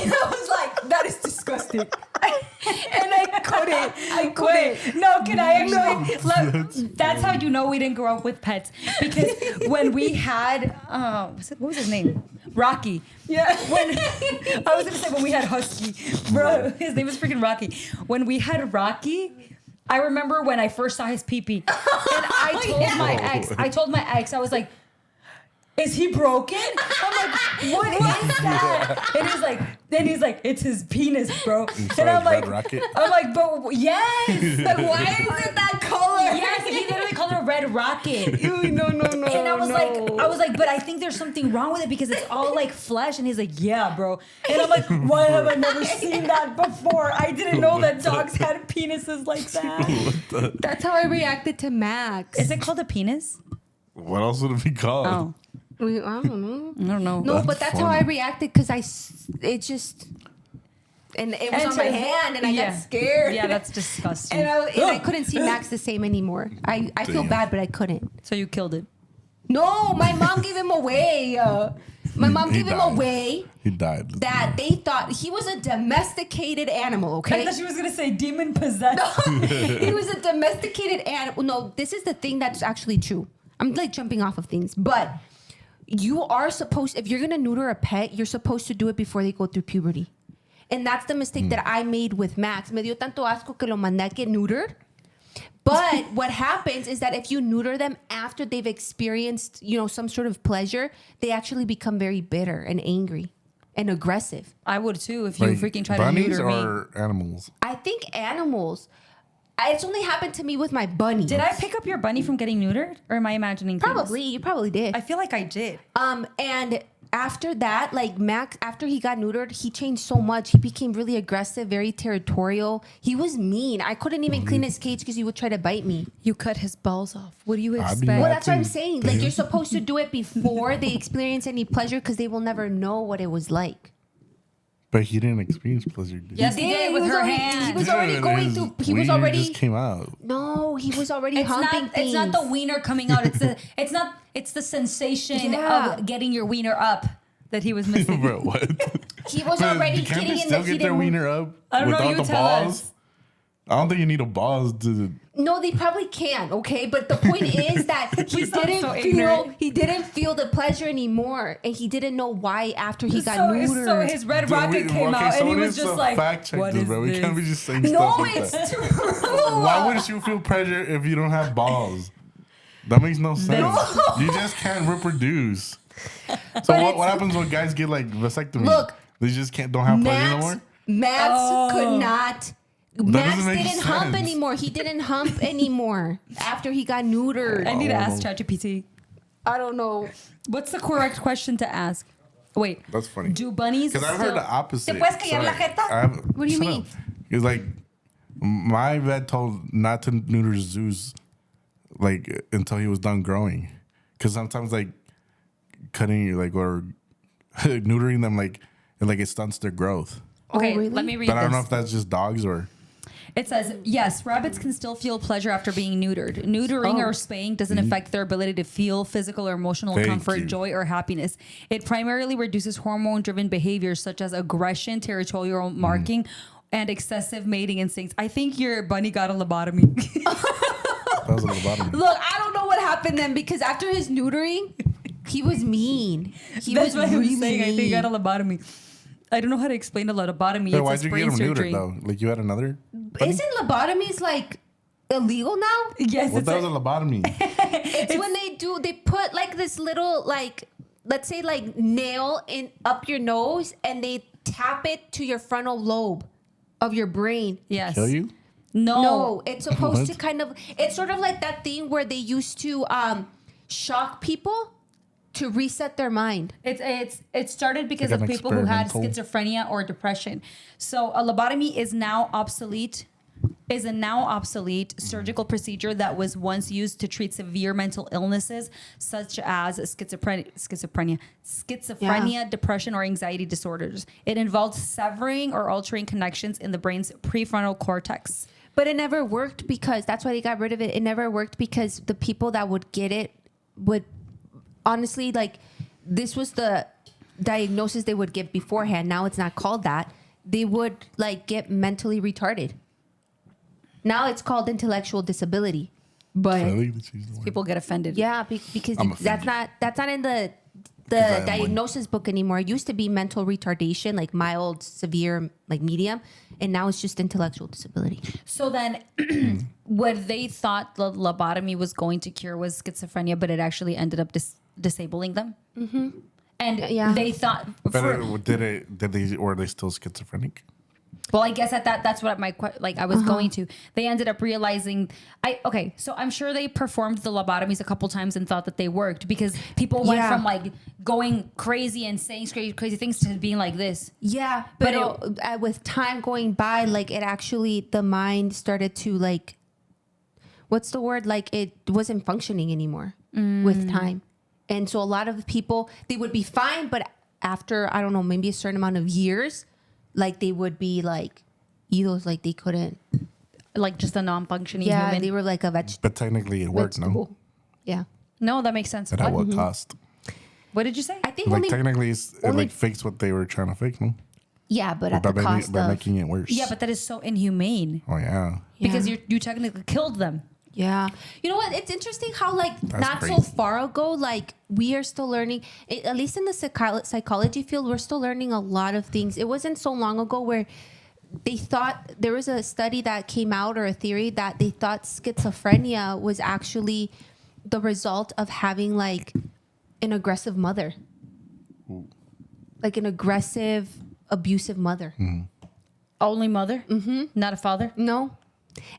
And I was like, that is disgusting. And I couldn't. Wait, no, can I actually? That's how you know we didn't grow up with pets. Because when we had, what was his name? Rocky. Yeah. When I was gonna say when we had Husky, bro, his name is freaking Rocky. When we had Rocky, I remember when I first saw his pee-pee, and I told my ex, I was like, is he broken? I'm like, what is that? And he's like, it's his penis, bro. And I'm like, but yes. But why is it that color? Yes, he literally called it a red rocket. Ew, no. And I was like, but I think there's something wrong with it because it's all like flesh. And he's like, yeah, bro. And I'm like, why have I never seen that before? I didn't know that dogs had penises like that. That's how I reacted to Max. Is it called a penis? What else would it be called? Oh, I don't know. I don't know. No, but that's how I reacted because it was on my hand and I got scared. Yeah, that's disgusting. And I couldn't see Max the same anymore. I feel Damn. bad, but I couldn't. So you killed it. No, my mom gave him away. My mom He gave him died. away. He died. That they thought he was a domesticated animal. I Okay. thought she was gonna say demon possessed. He was a domesticated animal. No, this is the thing that's actually true. I'm like jumping off of things, but you are supposed, if you're gonna neuter a pet, you're supposed to do it before they go through puberty. And that's the mistake that I made with Max. Me dio tanto asco que lo mandé a get neutered. But what happens is that if you neuter them after they've experienced, some sort of pleasure, they actually become very bitter and angry and aggressive. I would too if you Like, freaking try to bunnies neuter me. or animals? I think animals. It's only happened to me with my bunny. Did I pick up your bunny from getting neutered, or am I imagining things? Probably. You probably did. I feel like I did. And after that, like Max, after he got neutered, he changed so much. He became really aggressive, very territorial. He was mean. I couldn't even clean his cage because he would try to bite me. You cut his balls off. What do you I'd be expect? mad. Well, that's what I'm too. saying. Like, you're supposed to do it before they experience any pleasure because they will never know what it was like. But he didn't experience pleasure. Did Yes, he? he did He with was her already- hand. he was already Dude, going his through- he was wiener already- just came out. No, he was already It's humping not. things. It's not the wiener coming out. It's the sensation Yeah. of getting your wiener up that he was missing. Bro, what? He was But already can't getting they in still the get heat their and wiener up I don't know, without you the tell balls? us. I don't think you need a balls to. No, they probably can. Okay, but the point is that We sound so ignorant. he didn't feel the pleasure anymore, and he didn't know why after he got so, neutered. so his red rocket came out, and he someone was needs to just like, fact check "What this, is bro. We this?" can't be just saying No, stuff like it's that. true. Why wouldn't you feel pleasure if you don't have balls? That makes no sense. You just can't reproduce. So what happens when guys get like vasectomy? Look, they just don't have pleasure no more. Max could not. Max doesn't make didn't hump sense. anymore. He didn't hump anymore after he got neutered. I need to ask Oh. ChatGPT. I don't know. What's the correct question to ask? Wait, That's funny. do bunnies? Because I've heard the opposite. ¿Te puedes callar la jeta? What do you mean? It's like my vet told not to neuter Zeus like until he was done growing, because sometimes like cutting like or neutering them like it stunts their growth. Okay, Oh, really? let me read But I don't know this. if that's just dogs or. It says, yes, rabbits can still feel pleasure after being neutered. Neutering or spaying doesn't affect their ability to feel physical or emotional Thank comfort, you. joy, or happiness. It primarily reduces hormone-driven behaviors such as aggression, territorial marking, and excessive mating instincts. I think your bunny got a lobotomy. That was at the bottom. Look, I don't know what happened then because after his neutering, he was mean. He That's was what really I'm saying. I think he got a lobotomy. I don't know how to explain a lobotomy. Hey, It's why'd a you get brain him surgery. neutered though? Like you had another? bunny? Isn't lobotomies like illegal now? Yes, What it's that was a lobotomy? It's when they put like this little like, let's say like nail up your nose and they tap it to your frontal lobe of your brain. yes. Kill you? No, it's supposed What? to kind of, it's sort of like that thing where they used to shock people to reset their mind. It started because Like of an people who had experimental- schizophrenia or depression. So a lobotomy is now obsolete. Is a now obsolete surgical procedure that was once used to treat severe mental illnesses such as schizophrenia, depression, or anxiety disorders. It involves severing or altering connections in the brain's prefrontal cortex. But it never worked because that's why they got rid of it. It never worked because the people that would get it would honestly like this was the diagnosis they would get beforehand. Now it's not called that. They would like get mentally retarded. Now it's called intellectual disability. But Really? That's the word. People get offended. yeah, because I'm that's offended. not in the I am one. diagnosis book anymore. It used to be mental retardation, like mild, severe, like medium, and now it's just intellectual disability. So then, what they thought the lobotomy was going to cure was schizophrenia, but it actually ended up disabling them. Mm-hmm. And Yeah. they thought, But were they still schizophrenic? well, I guess at that's what I was going to. They ended up realizing, so I'm sure they performed the lobotomies a couple times and thought that they worked because people went Yeah. from like going crazy and saying crazy things to being like this. Yeah, But but with time going by, like it actually, the mind started to like, what's the word? Like it wasn't functioning anymore with time. And so a lot of people, they would be fine, but after, I don't know, maybe a certain amount of years, like they would be like, like they couldn't. Like just a non-functioning Yeah, human. they were like a But technically it worked, no? vegetable. Yeah. No, that makes sense. And at What? what cost? What did you say? I think Like only technically, it only- like fixed what they were trying to fix, no? yeah, but at the cost by of making it worse. Yeah, but that is so inhumane Oh yeah. because Yeah. you technically killed them. Yeah. You know what? It's interesting how, like, not so crazy. far ago, like, we are still learning, at least in the psychology field, we're still learning a lot of things. It wasn't so long ago where they thought there was a study that came out or a theory that they thought schizophrenia was actually the result of having, like, an aggressive mother. Like, an aggressive, abusive mother. Only mother, not a father. No.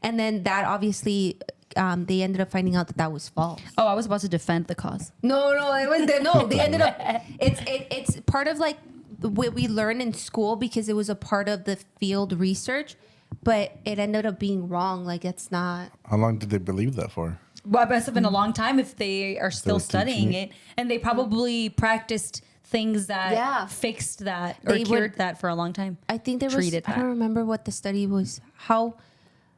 And then that obviously, they ended up finding out that that was false. Oh, I was about to defend the cause. No, it was no. They ended up. It's part of like what we learn in school because it was a part of the field research, but it ended up being wrong. Like it's not. How long did they believe that for? Well, it must have been a long time if they are still were studying teaching it, and they probably practiced things that Yeah. fixed that or They cured would- that for a long time. I think there was. Treated I that. don't remember what the study was. How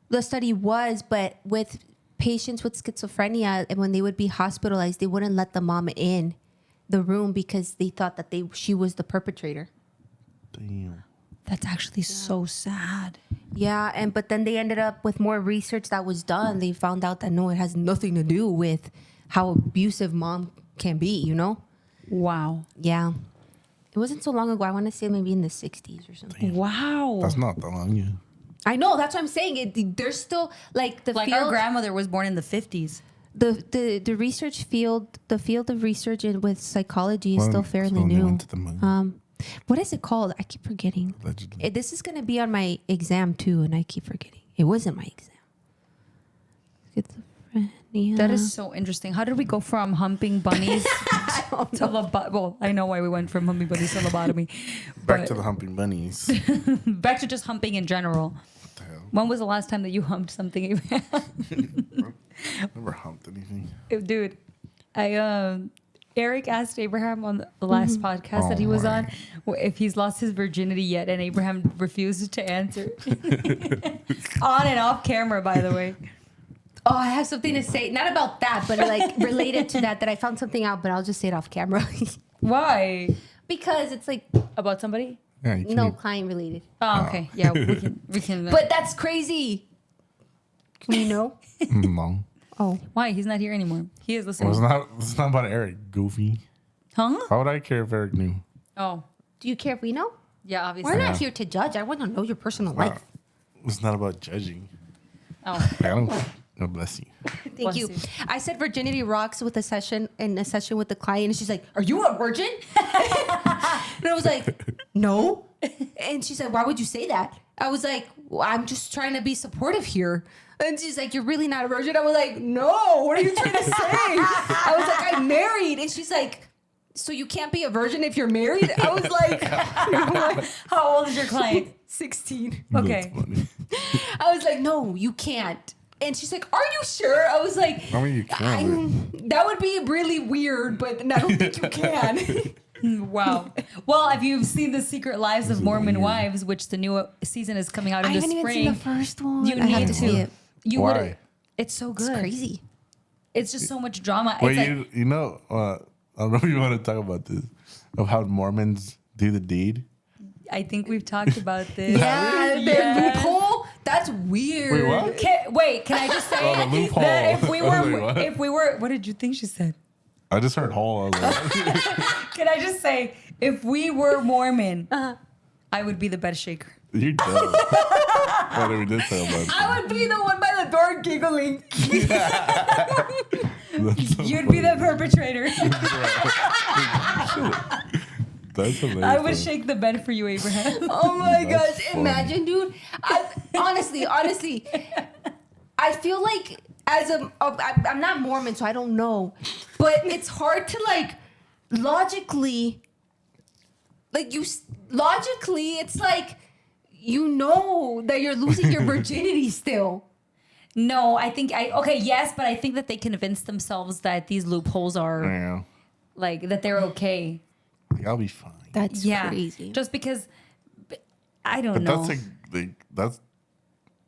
the study was, but with patients with schizophrenia, and when they would be hospitalized, they wouldn't let the mom in the room because they thought that she was the perpetrator. Damn. That's actually so sad. Yeah, but then they ended up with more research that was done. They found out that no, it has nothing to do with how abusive mom can be, you know? Wow. Yeah. It wasn't so long ago. I want to say maybe in the 60s or something. Wow. That's not that long. Yeah. I know, that's what I'm saying. There's still like the Like field, our grandmother was born in the 50s. the research field, the field of research with psychology is still fairly when they new. went to the moon. What is it called? I keep forgetting. Allegedly. This is going to be on my exam too, and I keep forgetting. It wasn't my exam. Schizophrenia. That is so interesting. How did we go from humping bunnies to lobotomy? Well, I know why we went from humping bunnies to lobotomy. Back but to the humping bunnies. back to just humping in general. What the hell? When was the last time that you humped something? Never humped anything. Dude, Eric asked Abraham on the last podcast that he was on if he's lost his virginity yet, and Abraham refuses to answer. On and off camera, by the way. Oh, I have something to say. Not about that, but like related to that I found something out, but I'll just say it off camera. Why? Because it's like, About somebody? Yeah, you can no, client related. Oh, okay. Yeah, we can. But that's crazy. Can we know? No. Oh. Why? He's not here anymore. He is listening. Well, it's not about Eric. Goofy. Huh? How would I care if Eric knew? Oh, Do you care if we know? yeah, obviously. We're not here to judge. I want to know your personal life. It's not about judging. Oh, Like, I don't. God bless you. Thank Bless you. you. I said virginity rocks with a session with the client, and she's like, "Are you a virgin?" And I was like, "No." And she said, "Why would you say that?" I was like, well, "I'm just trying to be supportive here." And she's like, "You're really not a virgin?" I was like, "No. What are you trying to say?" I was like, "I'm married," and she's like, "So you can't be a virgin if you're married?" I was like, how old is your client? 16. Okay. That's funny. I was like, "No, you can't." And she's like, "Are you sure?" I was like, I mean, you can. that would be really weird, but I don't think you can. Wow. Well, if you've seen The Secret Lives of Mormon Wives, which the new season is coming out in I the haven't even spring, seen the first one. you I have need to see it. You Why? would. It's so good. It's crazy. It's just so much drama. Well, It's like, you know, I don't know if you want to talk about this, of how Mormons do the deed. I think we've talked about this. Yeah, Yes. the loophole. That's weird. Wait, what? Can I just say Oh, the loophole. that if we Wait, what? were, what did you think she said? I just heard whole. I was like, Can I just say, if we were Mormon, I would be the bed shaker. you're dumb. What did we just say about that? I would be the one by the door giggling. That's so You'd be the perpetrator. That's hilarious. I would though. shake the bed for you, Abraham. Oh my That's gosh. funny. Imagine, dude. Honestly, I feel like I'm not Mormon, so I don't know. But it's hard to like logically, it's like, you know that you're losing your virginity still. No, yes, but I think that they convince themselves that these loopholes are Yeah. like that they're okay. Like, I'll be fine. That's Yeah, crazy. just because I don't But know. that's like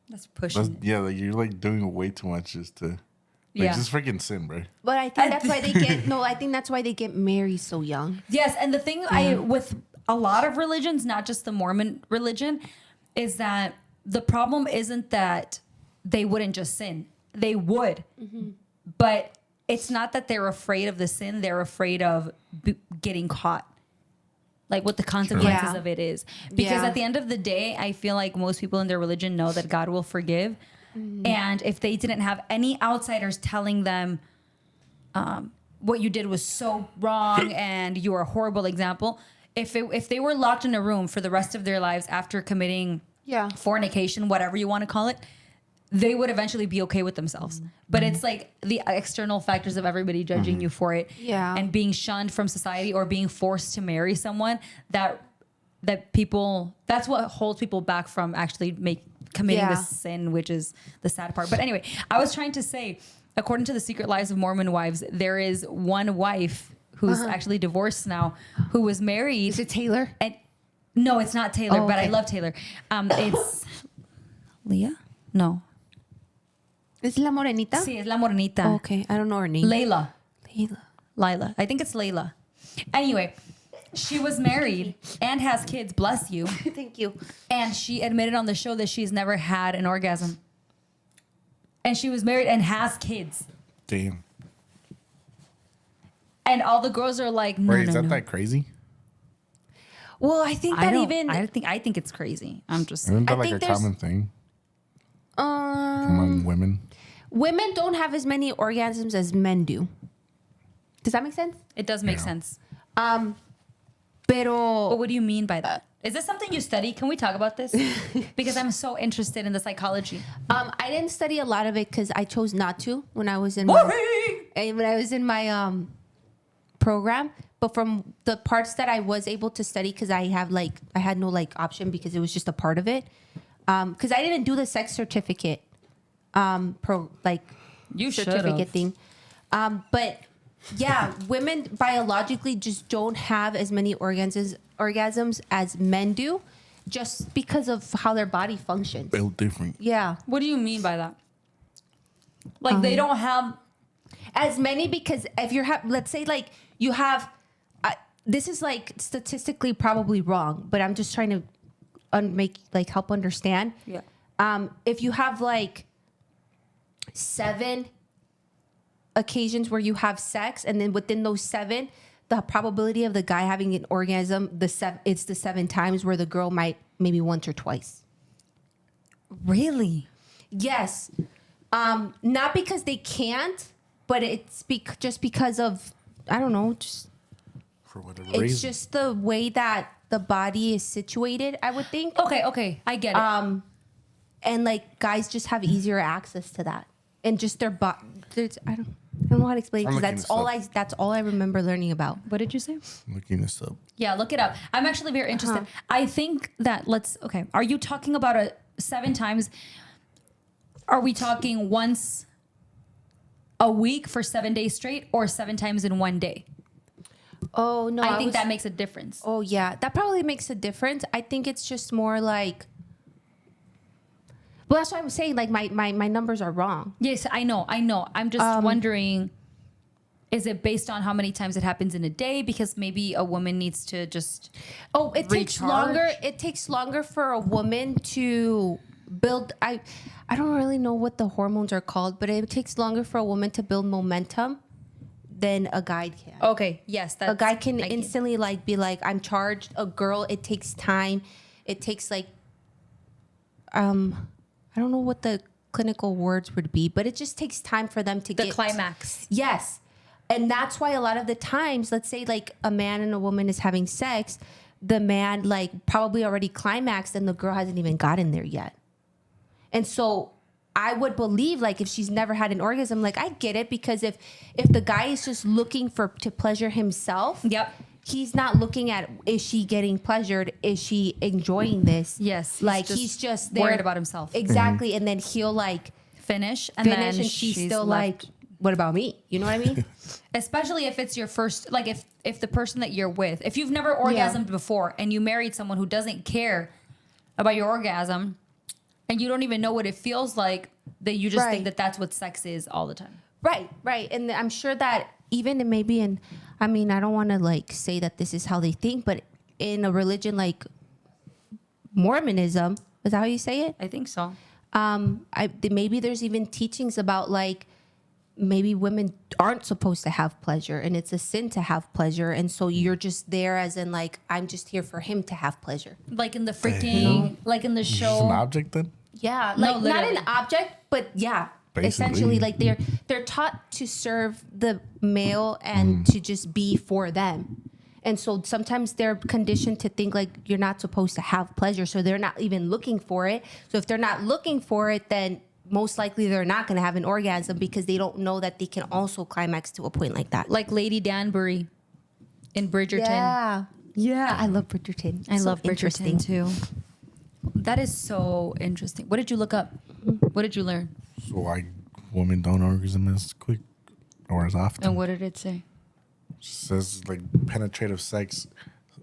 That's pushing. yeah, like you're like doing way too much just to. Yeah. just freaking sin, bro. But I think that's why they get no. I think that's why they get married so young. Yes, and the thing with a lot of religions, not just the Mormon religion, is that the problem isn't that they wouldn't just sin. They would, but it's not that they're afraid of the sin. They're afraid of getting caught. Like what the consequences Yeah. of it is. Because Yeah. at the end of the day, I feel like most people in their religion know that God will forgive. And if they didn't have any outsiders telling them what you did was so wrong and you are a horrible example, if they were locked in a room for the rest of their lives after committing fornication, whatever you want to call it, they would eventually be okay with themselves. But it's like the external factors of everybody judging you for it, and being shunned from society or being forced to marry someone that people, that's what holds people back from actually committing this sin, which is the sad part. But anyway, I was trying to say, according to the Secret Lives of Mormon Wives, there is one wife who's actually divorced now, who was married. Is it Taylor? And no, it's not Taylor, but I love Taylor. It's Leah? No. ¿Es la morenita? Sí, es la morenita. Oh, okay, I don't know her name. Layla. Layla. I think it's Layla. Anyway, she was married and has kids, bless you. Thank you. And she admitted on the show that she's never had an orgasm. And she was married and has kids. Damn. And all the girls are like, no, Wait, is no, that no. that crazy? Well, I think that I think it's crazy. I'm just Isn't that I like think a there's- common thing among women? women don't have as many orgasms as men do. Does that make sense? it does make sense. Pero But what do you mean by that? Is this something you study? Can we talk about this? Because I'm so interested in the psychology. I didn't study a lot of it because I chose not to when I was in my program. But from the parts that I was able to study, because I had no option because it was just a part of it. Because I didn't do the sex certificate, You certificate thing. But yeah, women biologically just don't have as many orgasms as men do, just because of how their body functions. Built different. Yeah, What do you mean by that? Like they don't have as many because if let's say you have, this is statistically probably wrong, but I'm just trying to help understand. Yeah. If you have 7 occasions where you have sex, and then within those 7, the probability of the guy having an orgasm, it's the 7 times where the girl might maybe once or twice. Really? Yes. Not because they can't, but it's just because of, I don't know, just For whatever it's reason. just the way that the body is situated, I would think. Okay, I get it. And guys just have easier access to that, and just their body. I don't know how to explain, I'm because looking that's all I remember learning about. What did you say? Looking this up. Yeah, look it up. I'm actually very interested. I think that are you talking about 7 times? Are we talking once a week for 7 days straight, or 7 times in one day? Oh no, I think that makes a difference. Oh yeah, that probably makes a difference. I think it's just more well, that's what I'm saying. My numbers are wrong. Yes, I know. I'm just wondering, is it based on how many times it happens in a day? Because maybe a woman needs to just It takes recharge. longer. It takes longer for a woman to build. I don't really know what the hormones are called, but it takes longer for a woman to build momentum than a guy can. Okay, yes. A guy can thank you. instantly be like, I'm charged. A girl, it takes time. It takes I don't know what the clinical words would be, but it just takes time for them to The get climax. Yes. And that's why a lot of the times, let's say a man and a woman is having sex, the man probably already climaxed and the girl hasn't even gotten there yet. And so I would believe if she's never had an orgasm, I get it, because if the guy is just looking to pleasure himself, Yep. he's not looking at, is she getting pleasured? Is she enjoying this? Yes. He's just there. worried about himself. Exactly. And then he'll Finish and finish, then and she's still left. what about me? You know what I mean? Especially if it's your first, if the person that you're with, if you've never orgasmed before and you married someone who doesn't care about your orgasm and you don't even know what it feels like, that you just think that that's what sex is all the time. Right. And I'm sure that even maybe I mean, I don't want to like say that this is how they think, but in a religion like Mormonism, is that how you say it? I think so. Maybe there's even teachings about like maybe women aren't supposed to have pleasure and it's a sin to have pleasure. And so you're just there as in like, I'm just here for him to have pleasure. Like in the freaking, like in the Just an show. object then? Yeah. No, Like not literally. an object, but yeah. Basically. Essentially, like they're taught to serve the male and to just be for them. And so sometimes they're conditioned to think like you're not supposed to have pleasure. So they're not even looking for it. So if they're not looking for it, then most likely they're not going to have an orgasm because they don't know that they can also climax to a point like that. Like Lady Danbury in Bridgerton. Yeah. I love Bridgerton. I So love Bridgerton too. That is so interesting. What did you look up? What did you learn? So why women don't orgasm as quick or as often? And what did it say? Says like penetrative sex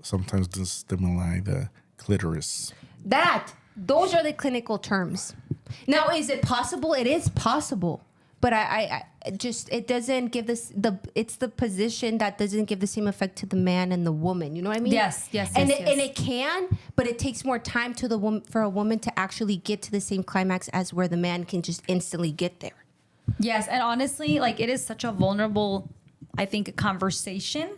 sometimes does stimulate the clitoris. Those are the clinical terms. Now, is it possible? It is possible. But I just, it doesn't give this, it's the position that doesn't give the same effect to the man and the woman. You know what I mean? Yes. And it can, but it takes more time to the woman, for a woman to actually get to the same climax as where the man can just instantly get there. Yes, and honestly, like it is such a vulnerable, I think, conversation.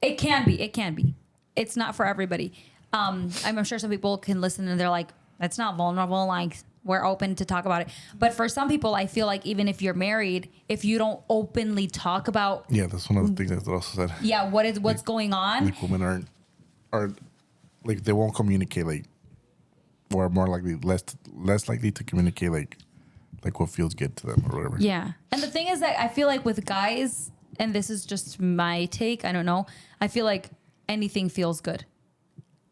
It can be. It's not for everybody. I'm sure some people can listen and they're like, "That's not vulnerable." Like we're open to talk about it. But for some people, I feel like even if you're married, if you don't openly talk about, Yeah, that's one of the things that also said. yeah, what's going on? Like women are like they won't communicate like, or more likely less likely to communicate like what feels good to them or whatever. Yeah. And the thing is that I feel like with guys, and this is just my take, I don't know, I feel like anything feels good.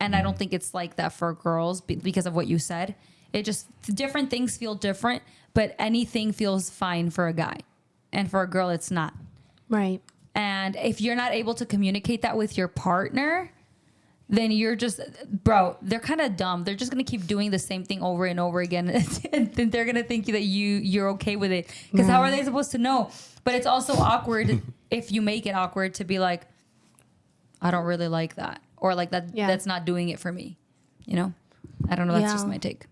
And I don't think it's like that for girls because of what you said. It just, different things feel different, but anything feels fine for a guy. And for a girl, it's not. Right. And if you're not able to communicate that with your partner, then you're just, bro, they're kind of dumb. They're just going to keep doing the same thing over and over again. And then they're going to think that you're okay with it. Because how are they supposed to know? But it's also awkward if you make it awkward to be like, I don't really like that. Or like that. Yeah. That's not doing it for me. You know? I don't know. That's just my take.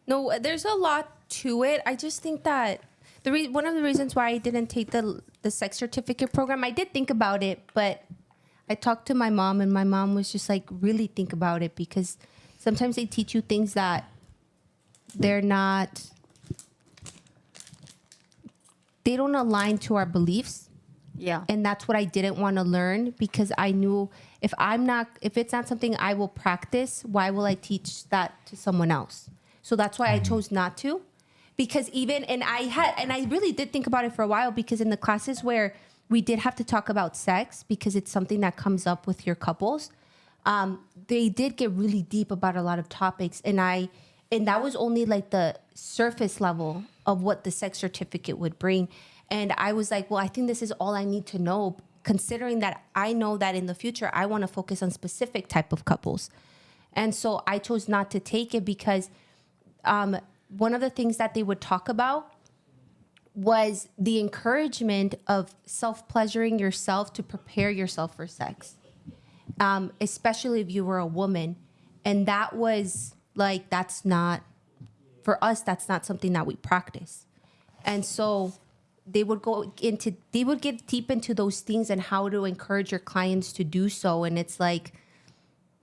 No, there's a lot to it. I just think that one of the reasons why I didn't take the sex certificate program, I did think about it, but I talked to my mom, and my mom was just like, really think about it, because sometimes they teach you things that they don't align to our beliefs. Yeah. And that's what I didn't want to learn, because I knew if it's not something I will practice, why will I teach that to someone else? So that's why I chose not to, because I really did think about it for a while, because in the classes where we did have to talk about sex, because it's something that comes up with your couples, they did get really deep about a lot of topics. And that was only like the surface level of what the sex certificate would bring. And I was like, well, I think this is all I need to know, considering that I know that in the future, I want to focus on specific type of couples. And so I chose not to take it, because one of the things that they would talk about was the encouragement of self-pleasuring yourself to prepare yourself for sex, especially if you were a woman. And that was like, for us, that's not something that we practice. And so they would get deep into those things and how to encourage your clients to do so. And it's like,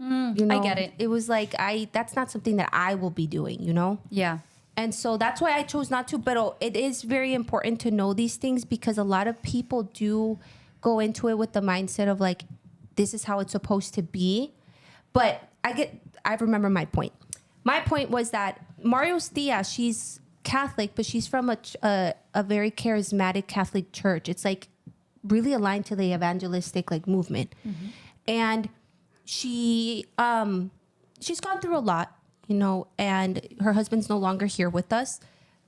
I get it. It was like, that's not something that I will be doing, you know? Yeah. And so that's why I chose not to. But it is very important to know these things, because a lot of people do go into it with the mindset of like, this is how it's supposed to be. But I remember my point. My point was that Mario's tia, she's Catholic, but she's from a very charismatic Catholic church. It's like really aligned to the evangelistic like movement. Mm-hmm. And she's gone through a lot, you know, and her husband's no longer here with us.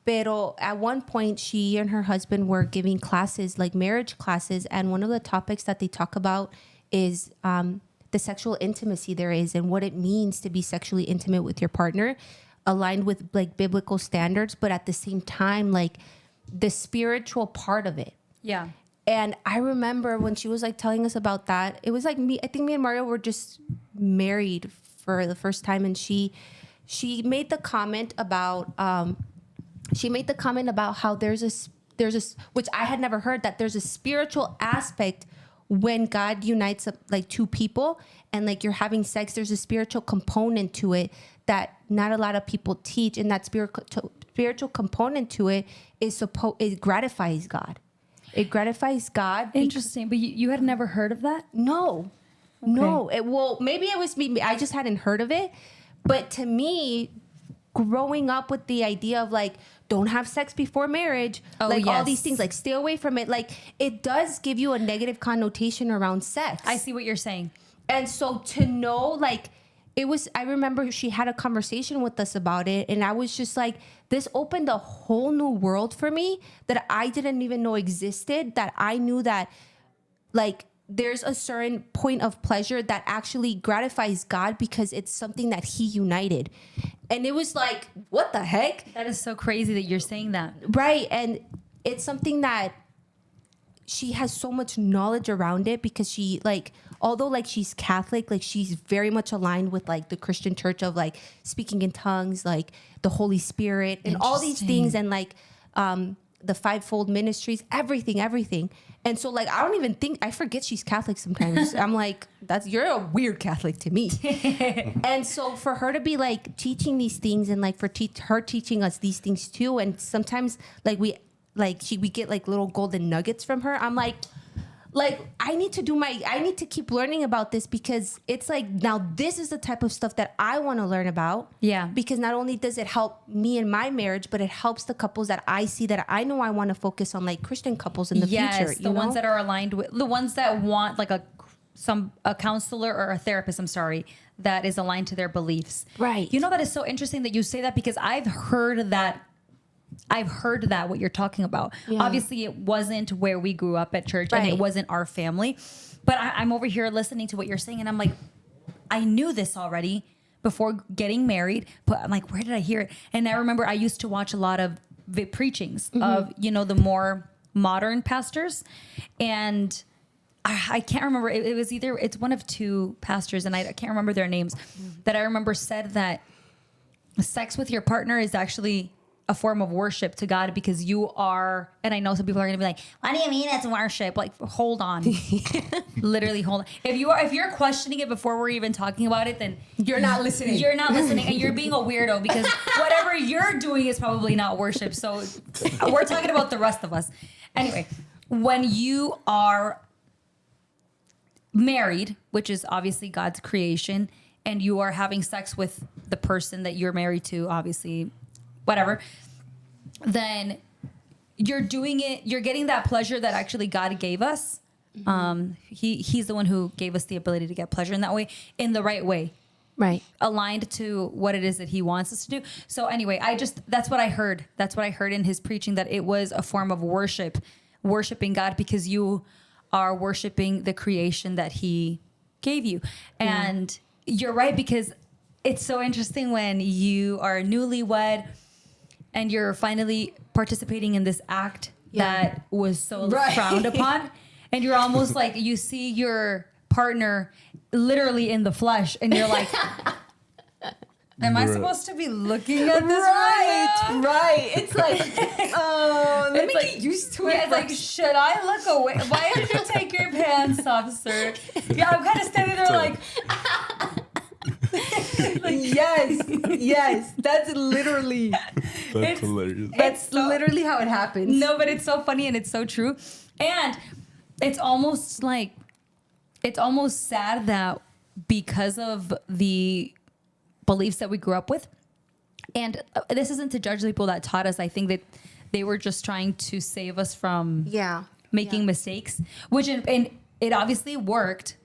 Pero at one point, she and her husband were giving classes, like marriage classes. And one of the topics that they talk about is the sexual intimacy there is, and what it means to be sexually intimate with your partner, aligned with like biblical standards. But at the same time, like the spiritual part of it. Yeah. And I remember when she was like telling us about that, it was like I think me and Mario were just married for the first time. And she made the comment about, how there's a, which I had never heard, that there's a spiritual aspect when God unites like two people and like you're having sex, there's a spiritual component to it that not a lot of people teach. And that spiritual component to it it gratifies God. It gratifies God. Interesting. But you had never heard of that? No. Okay. No. Maybe it was me. I just hadn't heard of it. But to me, growing up with the idea of like, don't have sex before marriage, all these things, like stay away from it. Like it does give you a negative connotation around sex. I see what you're saying. And so to know, like, I remember she had a conversation with us about it. And I was just like, this opened a whole new world for me that I didn't even know existed, that I knew that like there's a certain point of pleasure that actually gratifies God because it's something that he united. And it was like, what the heck? That is so crazy that you're saying that. Right. And it's something that she has so much knowledge around it because she like, although like she's Catholic, like she's very much aligned with like the Christian church of like speaking in tongues, like the Holy Spirit and all these things. And like, the fivefold ministries, everything. And so like, I forget she's Catholic sometimes. I'm like, you're a weird Catholic to me. And so for her to be like teaching these things and like for her teaching us these things too. And sometimes like we get like little golden nuggets from her. I'm like I need to keep learning about this because it's like, now this is the type of stuff that I want to learn about. Yeah. Because not only does it help me in my marriage, but it helps the couples that I see that I know I want to focus on, like Christian couples in the future. The ones that are aligned with, the ones that want like a counselor or a therapist, that is aligned to their beliefs. Right. You know, that is so interesting that you say that because I've heard that what you're talking about. Yeah. Obviously, it wasn't where we grew up at church and Right. it wasn't our family. But I'm over here listening to what you're saying and I'm like, I knew this already before getting married, but I'm like, where did I hear it? And I remember I used to watch a lot of preachings of, the more modern pastors. And I can't remember. It's one of two pastors and I can't remember their names that I remember said that sex with your partner is actually a form of worship to God because you are, and I know some people are going to be like, what do you mean it's worship? Like, hold on. Literally, hold on. If you're questioning it before we're even talking about it, then you're not listening. You're not listening and you're being a weirdo because whatever you're doing is probably not worship. So we're talking about the rest of us. Anyway, when you are married, which is obviously God's creation, and you are having sex with the person that you're married to, obviously, whatever, then you're doing it, you're getting that pleasure that actually God gave us. He's the one who gave us the ability to get pleasure in that way, in the right way. Right. Aligned to what it is that he wants us to do. So anyway, that's what I heard. That's what I heard in his preaching, that it was a form of worshiping God because you are worshiping the creation that he gave you. And you're right, because it's so interesting when you are newlywed and you're finally participating in this act that was so frowned upon. And you're almost like, you see your partner literally in the flesh and you're like, am I supposed to be looking at this right now? Right. It's like, let me get used to it. Yeah, it's like, should I look away? Why did you take your pants off, sir? Yeah, I'm kind of standing there like... yes, that's literally. That's hilarious. That's literally how it happens. No, but it's so funny and it's so true. And it's almost sad that because of the beliefs that we grew up with, and this isn't to judge the people that taught us. I think that they were just trying to save us from making mistakes, which and it obviously worked.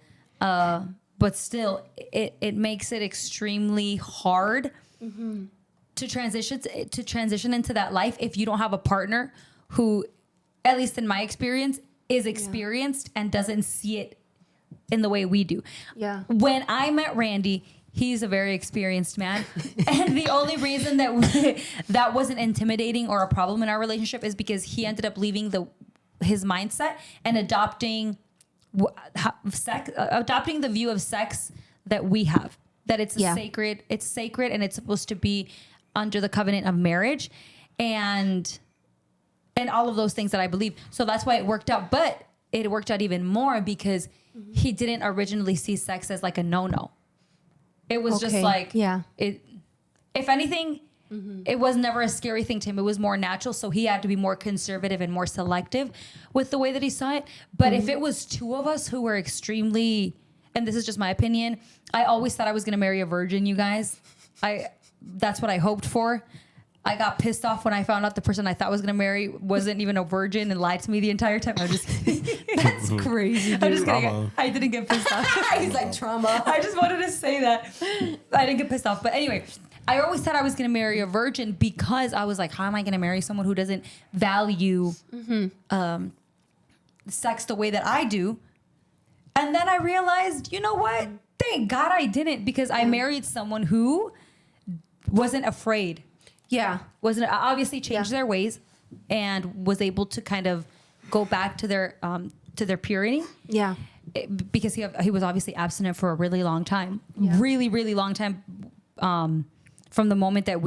But still, it makes it extremely hard to transition into that life if you don't have a partner who, at least in my experience, is experienced and doesn't see it in the way we do. Yeah. When I met Randy, he's a very experienced man. And the only reason that that wasn't intimidating or a problem in our relationship is because he ended up leaving his mindset and adopting adopting the view of sex that we have, that it's sacred and it's supposed to be under the covenant of marriage and all of those things that I believe. So that's why it worked out. But it worked out even more because he didn't originally see sex as like a no-no. It was just like, if anything, it was never a scary thing to him. It was more natural. So he had to be more conservative and more selective with the way that he saw it. But if it was two of us who were extremely, and this is just my opinion, I always thought I was going to marry a virgin, you guys. That's what I hoped for. I got pissed off when I found out the person I thought I was going to marry wasn't even a virgin and lied to me the entire time. I'm just kidding. That's crazy. I'm just kidding. I didn't get pissed off. He's like, trauma. I just wanted to say that. I didn't get pissed off. But anyway, I always thought I was going to marry a virgin because I was like, how am I going to marry someone who doesn't value sex the way that I do? And then I realized, you know what? Thank God I didn't, because I married someone who wasn't afraid. Yeah. Wasn't obviously changed their ways and was able to kind of go back to their purity. Yeah. Because he was obviously abstinent for a really long time. Yeah. Really, really long time. From the moment that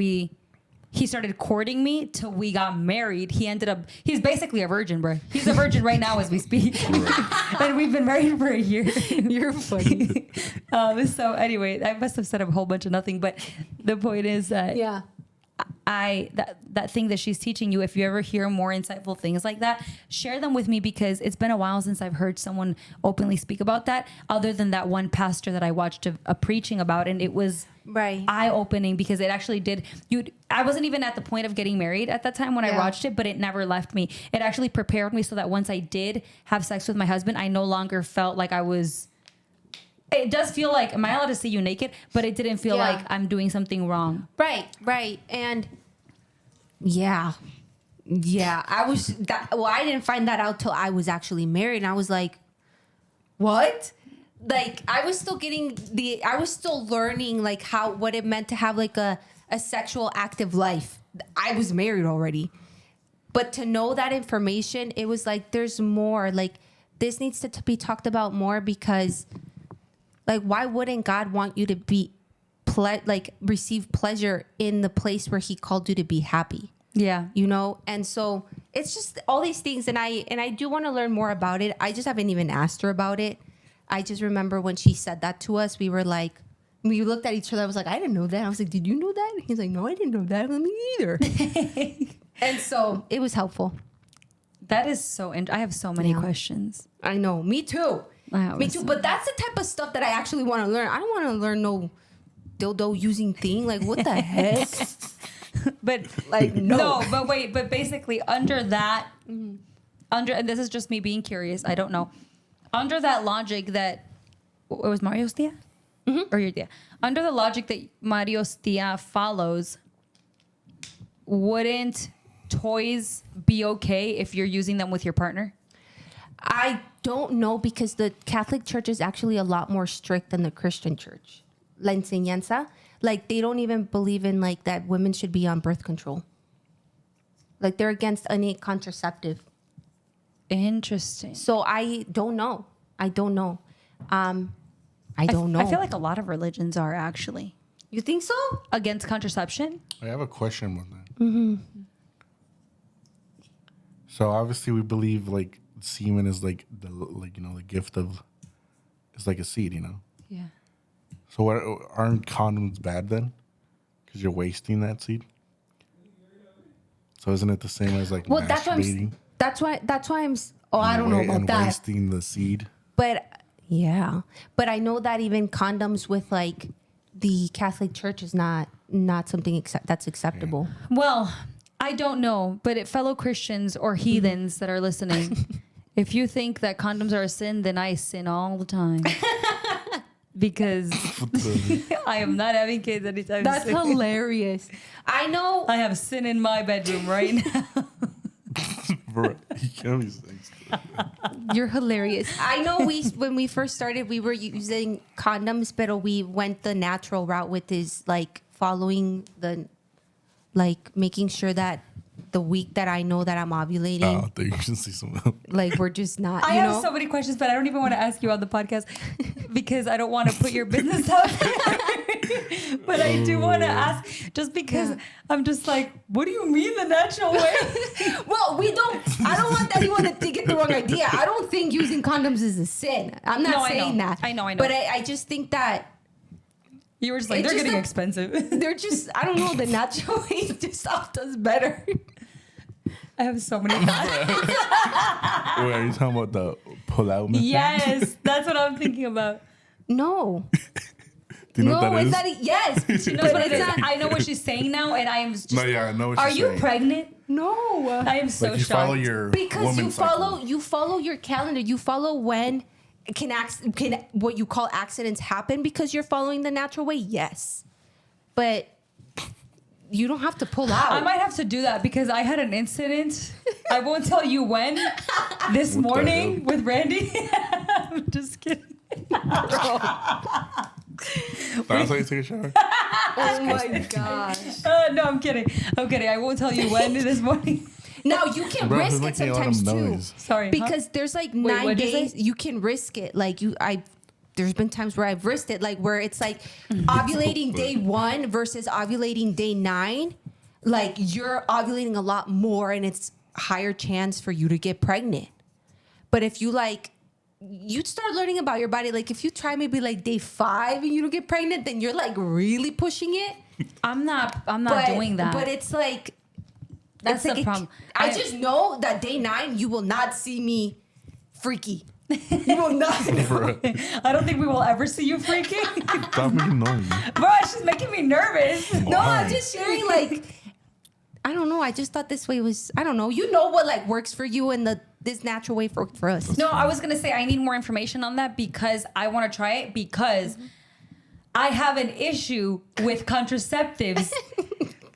he started courting me till we got married, he's basically a virgin, bro. He's a virgin right now as we speak. And we've been married for a year. You're funny. So anyway, I must have said a whole bunch of nothing, but the point is that that thing that she's teaching you, if you ever hear more insightful things like that, share them with me, because it's been a while since I've heard someone openly speak about that, other than that one pastor that I watched a preaching about, and it was eye-opening, because it actually did. I wasn't even at the point of getting married at that time when I watched it, but it never left me. It actually prepared me so that once I did have sex with my husband, I no longer felt like I was. It does feel like, am I allowed to see you naked? But it didn't feel like I'm doing something wrong. Right. And I didn't find that out till I was actually married. And I was like, what? Like, I was still learning like what it meant to have like a sexual active life. I was married already. But to know that information, it was like, there's more. Like, this needs to be talked about more, because like, why wouldn't God want you to be receive pleasure in the place where he called you to be happy? Yeah. You know? And so it's just all these things. And I do want to learn more about it. I just haven't even asked her about it. I just remember when she said that to us, we were like, we looked at each other. I was like, I didn't know that. I was like, did you know that? And he's like, no, I didn't know that. Me either. And so it was helpful. That is so, and I have so many questions. I know. Me too. Me too. But that's the type of stuff that I actually want to learn. I don't want to learn no dildo using thing. Like, what the heck? But like, no. But wait. But basically, under that, and this is just me being curious. I don't know. Under that logic that it was Mario's tia, or your tia. Under the logic that Mario's tia follows, wouldn't toys be okay if you're using them with your partner? I don't know, because the Catholic Church is actually a lot more strict than the Christian Church. La enseñanza, like, they don't even believe in like that women should be on birth control. Like, they're against any contraceptive. Interesting. So I don't know. I don't know. I feel like a lot of religions are actually. You think so? Against contraception? I have a question with that. So obviously we believe like semen is like the gift of, it's like a seed, you know? Yeah. So aren't condoms bad then? Because you're wasting that seed? So isn't it the same as like masturbating? That's why I'm. Oh, I don't know about that. Wasting the seed. But but I know that even condoms with like the Catholic Church is not something that's acceptable. Yeah. Well, I don't know, but fellow Christians or heathens that are listening, if you think that condoms are a sin, then I sin all the time. Because I am not having kids anytime soon. That's hilarious. I know. I have sin in my bedroom right now. Bro, you can't be saying stuff. You're hilarious. I know when we first started, we were using condoms, but we went the natural route with is like following making sure that the week that I know that I'm ovulating. Oh, there you can see some. Like we're just not. I have so many questions, but I don't even want to ask you on the podcast because I don't want to put your business out there. But I do want to ask, just because I'm just like, what do you mean the natural way? Well, I don't want anyone to get the wrong idea. I don't think using condoms is a sin. I'm not saying that. I know. But I just think that you were just like, they're getting expensive. They're just, I don't know, the natural way just does better. I have so many thoughts. Wait, are you talking about the pull-out method? Yes, that's what I'm thinking about. No. Do you know what that is? Yes. She knows what it is. I know what she's saying now, and I am just... No, yeah, I know what Are she's you saying. pregnant? No. I am so Like you shocked. follow your Because woman's cycle. you follow your calendar. You follow when can what you call accidents happen because you're following the natural way. Yes, but you don't have to pull out. I might have to do that because I had an incident. I won't tell you when. This morning with Randy. I'm just kidding. That's how you take a shower? Oh my gosh. No, I'm kidding. I won't tell you when this morning. Now you can Bro, risk it making all them sometimes too. noise. Sorry. Because there's like 9 what'd you days say? you can risk it. Like there's been times where I've risked it, like where it's like ovulating day 1 versus ovulating day 9. Like you're ovulating a lot more and it's higher chance for you to get pregnant. But if you you'd start learning about your body. Like if you try maybe like day 5 and you don't get pregnant, then you're like really pushing it. I'm not doing that. But it's like, That's it's the like problem. I just know that day 9 you will not see me freaky. You will not. I don't think we will ever see you freaking. Stop making noise. Bro, she's making me nervous. No, I'm just sharing I don't know. I just thought this way was, I don't know. You know what works for you and this natural way for us. No, I was going to say I need more information on that because I want to try it because I have an issue with contraceptives.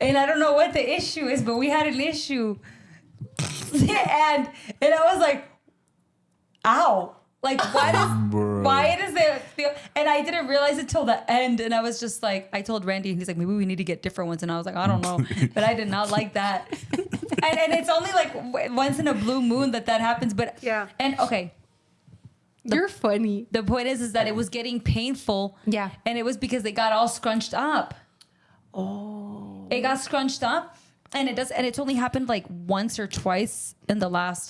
And I don't know what the issue is, but we had an issue. and I was like, ow. Like, why does it feel? And I didn't realize it till the end. And I was just like, I told Randy, and he's like, maybe we need to get different ones. And I was like, I don't know. But I did not like that. and it's only like once in a blue moon that happens. But Yeah. And okay. You're funny. The point is that it was getting painful. Yeah. And it was because it got all scrunched up. Oh. It got scrunched up. And it's only happened like once or twice in the last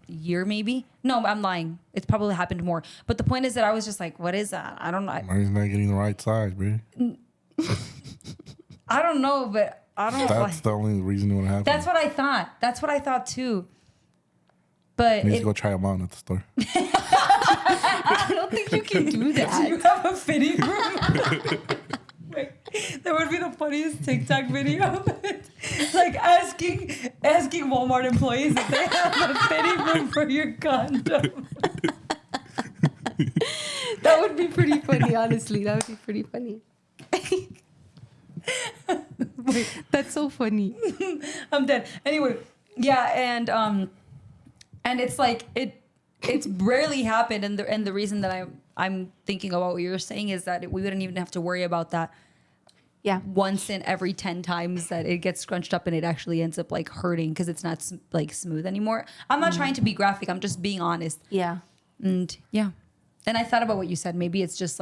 year maybe. No, I'm lying. It's probably happened more. But the point is that I was just like, what is that? I don't know. Mine's not getting the right size, bro. I don't know, but I don't know. That's the only reason it would happen. That's what I thought. That's what I thought too. But You need to go try them on at the store. I don't think you can do do that. you have a fitting room? Wait, that would be the funniest TikTok video. Like asking Walmart employees if they have a fitting room for your condom. That would be pretty funny, honestly. That would be pretty funny. That's so funny. I'm dead. Anyway, yeah, and it's like it's rarely happened, and the reason that I'm thinking about what you're saying is that we wouldn't even have to worry about that. Yeah. Once in every 10 times that it gets scrunched up and it actually ends up hurting because it's not smooth anymore. I'm not trying to be graphic. I'm just being honest. Yeah. And yeah. And I thought about what you said. Maybe it's just